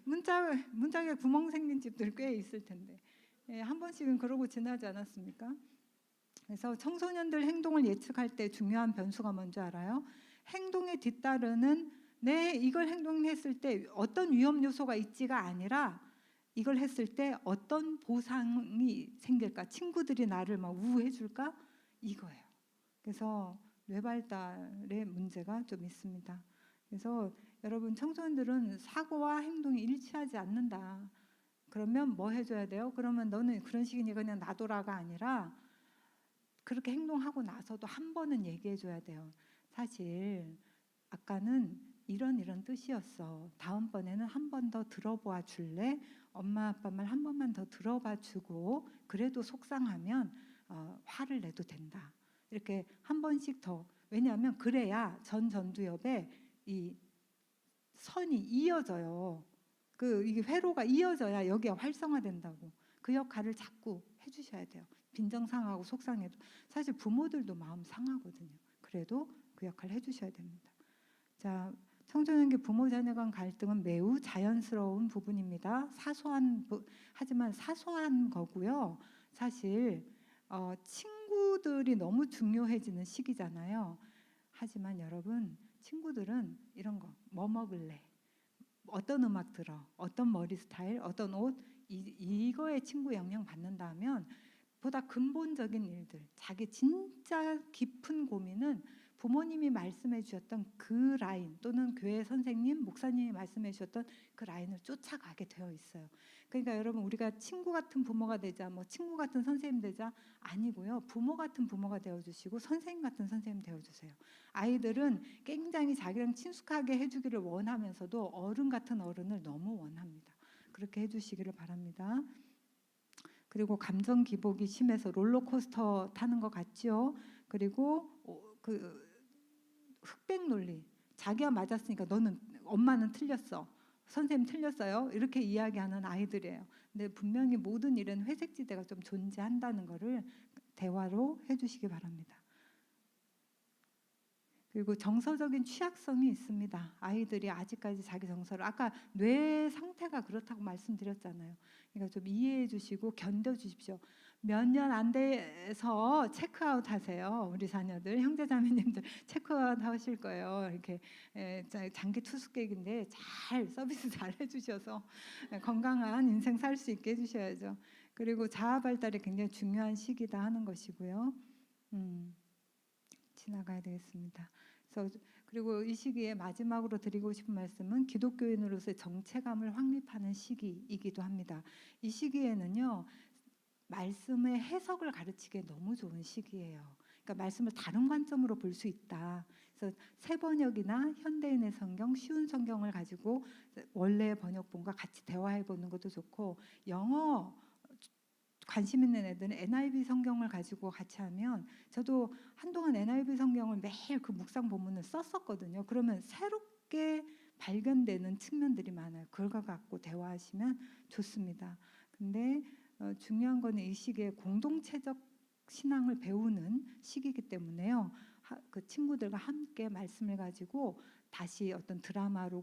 A: 문짝에 구멍 생긴 집들 꽤 있을 텐데 한 번씩은 그러고 지나지 않았습니까? 그래서 청소년들 행동을 예측할 때 중요한 변수가 뭔지 알아요? 행동에 뒤따르는 내 이걸 행동했을 때 어떤 위험 요소가 있지가 아니라 이걸 했을 때 어떤 보상이 생길까? 친구들이 나를 막 우호해 줄까? 이거예요. 그래서 뇌발달의 문제가 좀 있습니다. 그래서 여러분 청소년들은 사고와 행동이 일치하지 않는다. 그러면 뭐 해줘야 돼요? 그러면 너는 그런 식이니 그냥 놔둬라가 아니라 그렇게 행동하고 나서도 한 번은 얘기해줘야 돼요. 사실 아까는 이런 뜻이었어. 다음번에는 한 번 더 들어봐 줄래? 엄마 아빠 말 한 번만 더 들어봐 주고 그래도 속상하면 화를 내도 된다. 이렇게 한 번씩 더. 왜냐하면 그래야 전두엽에 이 선이 이어져요. 이게 회로가 이어져야 여기가 활성화된다고. 그 역할을 자꾸 해주셔야 돼요. 빈정 상하고 속상해도 사실 부모들도 마음 상하거든요. 그래도 그 역할을 해주셔야 됩니다. 자, 청소년기 부모 자녀 간 갈등은 매우 자연스러운 부분입니다. 하지만 사소한 거고요. 사실 친구들이 너무 중요해지는 시기잖아요. 하지만 여러분 친구들은 이런 거 뭐 먹을래? 어떤 음악 들어? 어떤 머리 스타일? 어떤 옷? 이거에 친구 영향 받는다면 보다 근본적인 일들, 자기 진짜 깊은 고민은 부모님이 말씀해 주셨던 그 라인 또는 교회 선생님, 목사님이 말씀해 주셨던 그 라인을 쫓아가게 되어 있어요. 그러니까 여러분 우리가 친구 같은 부모가 되자, 뭐 친구 같은 선생님 되자 아니고요. 부모 같은 부모가 되어주시고 선생님 같은 선생님 되어주세요. 아이들은 굉장히 자기랑 친숙하게 해주기를 원하면서도 어른 같은 어른을 너무 원합니다. 그렇게 해주시기를 바랍니다. 그리고 감정 기복이 심해서 롤러코스터 타는 것 같죠. 그리고 그 흑백 논리, 자기가 맞았으니까 너는 엄마는 틀렸어, 선생님 틀렸어요, 이렇게 이야기하는 아이들이에요. 근데 분명히 모든 일은 회색지대가 좀 존재한다는 것을 대화로 해주시기 바랍니다. 그리고 정서적인 취약성이 있습니다. 아이들이 아직까지 자기 정서를, 아까 뇌 상태가 그렇다고 말씀드렸잖아요. 그러니까 좀 이해해 주시고 견뎌 주십시오. 몇 년 안 돼서 체크아웃 하세요. 우리 자녀들, 형제자매님들 체크아웃 하실 거예요. 이렇게 장기 투숙객인데 잘 서비스 잘 해주셔서 건강한 인생 살 수 있게 해주셔야죠. 그리고 자아 발달이 굉장히 중요한 시기다 하는 것이고요. 지나가야 되겠습니다. 그리고 이 시기에 마지막으로 드리고 싶은 말씀은 기독교인으로서의 정체감을 확립하는 시기이기도 합니다. 이 시기에는요, 말씀의 해석을 가르치기에 너무 좋은 시기예요. 그러니까 말씀을 다른 관점으로 볼 수 있다. 그래서 새 번역이나 현대인의 성경, 쉬운 성경을 가지고 원래 번역본과 같이 대화해 보는 것도 좋고, 영어 관심 있는 애들은 NIV 성경을 가지고 같이 하면, 저도 한동안 NIV 성경을 매일 그 묵상 본문을 썼었거든요. 그러면 새롭게 발견되는 측면들이 많아요. 그걸 갖고 대화하시면 좋습니다. 근데 중요한 거는 이 시기에 공동체적 신앙을 배우는 시기이기 때문에요. 그 친구들과 함께 말씀을 가지고 다시 어떤 드라마로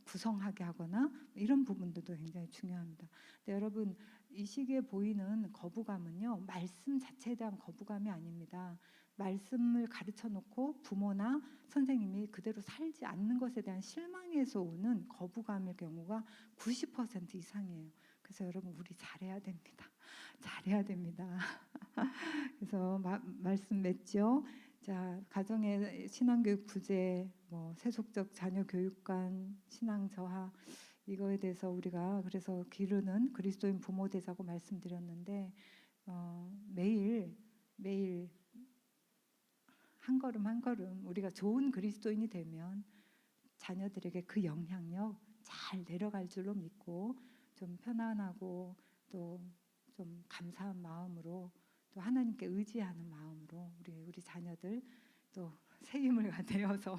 A: 구성하게 하거나 이런 부분들도 굉장히 중요합니다. 근데 여러분 이 시기에 보이는 거부감은요, 말씀 자체에 대한 거부감이 아닙니다. 말씀을 가르쳐 놓고 부모나 선생님이 그대로 살지 않는 것에 대한 실망에서 오는 거부감의 경우가 90% 이상이에요. 그래서 여러분 우리 잘해야 됩니다. 잘해야 됩니다. 그래서 말씀 맺죠. 자, 가정의 신앙교육 부재, 세속적 자녀 교육관, 신앙 저하, 이거에 대해서 우리가 그래서 기르는 그리스도인 부모 되자고 말씀드렸는데, 매일 한 걸음 한 걸음 우리가 좋은 그리스도인이 되면 자녀들에게 그 영향력 잘 내려갈 줄로 믿고, 좀 편안하고 또 좀 감사한 마음으로, 또 하나님께 의지하는 마음으로 우리 자녀들 또 새 힘을 되어서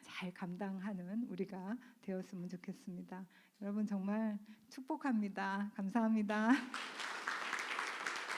A: 잘 감당하는 우리가 되었으면 좋겠습니다. 여러분 정말 축복합니다. 감사합니다.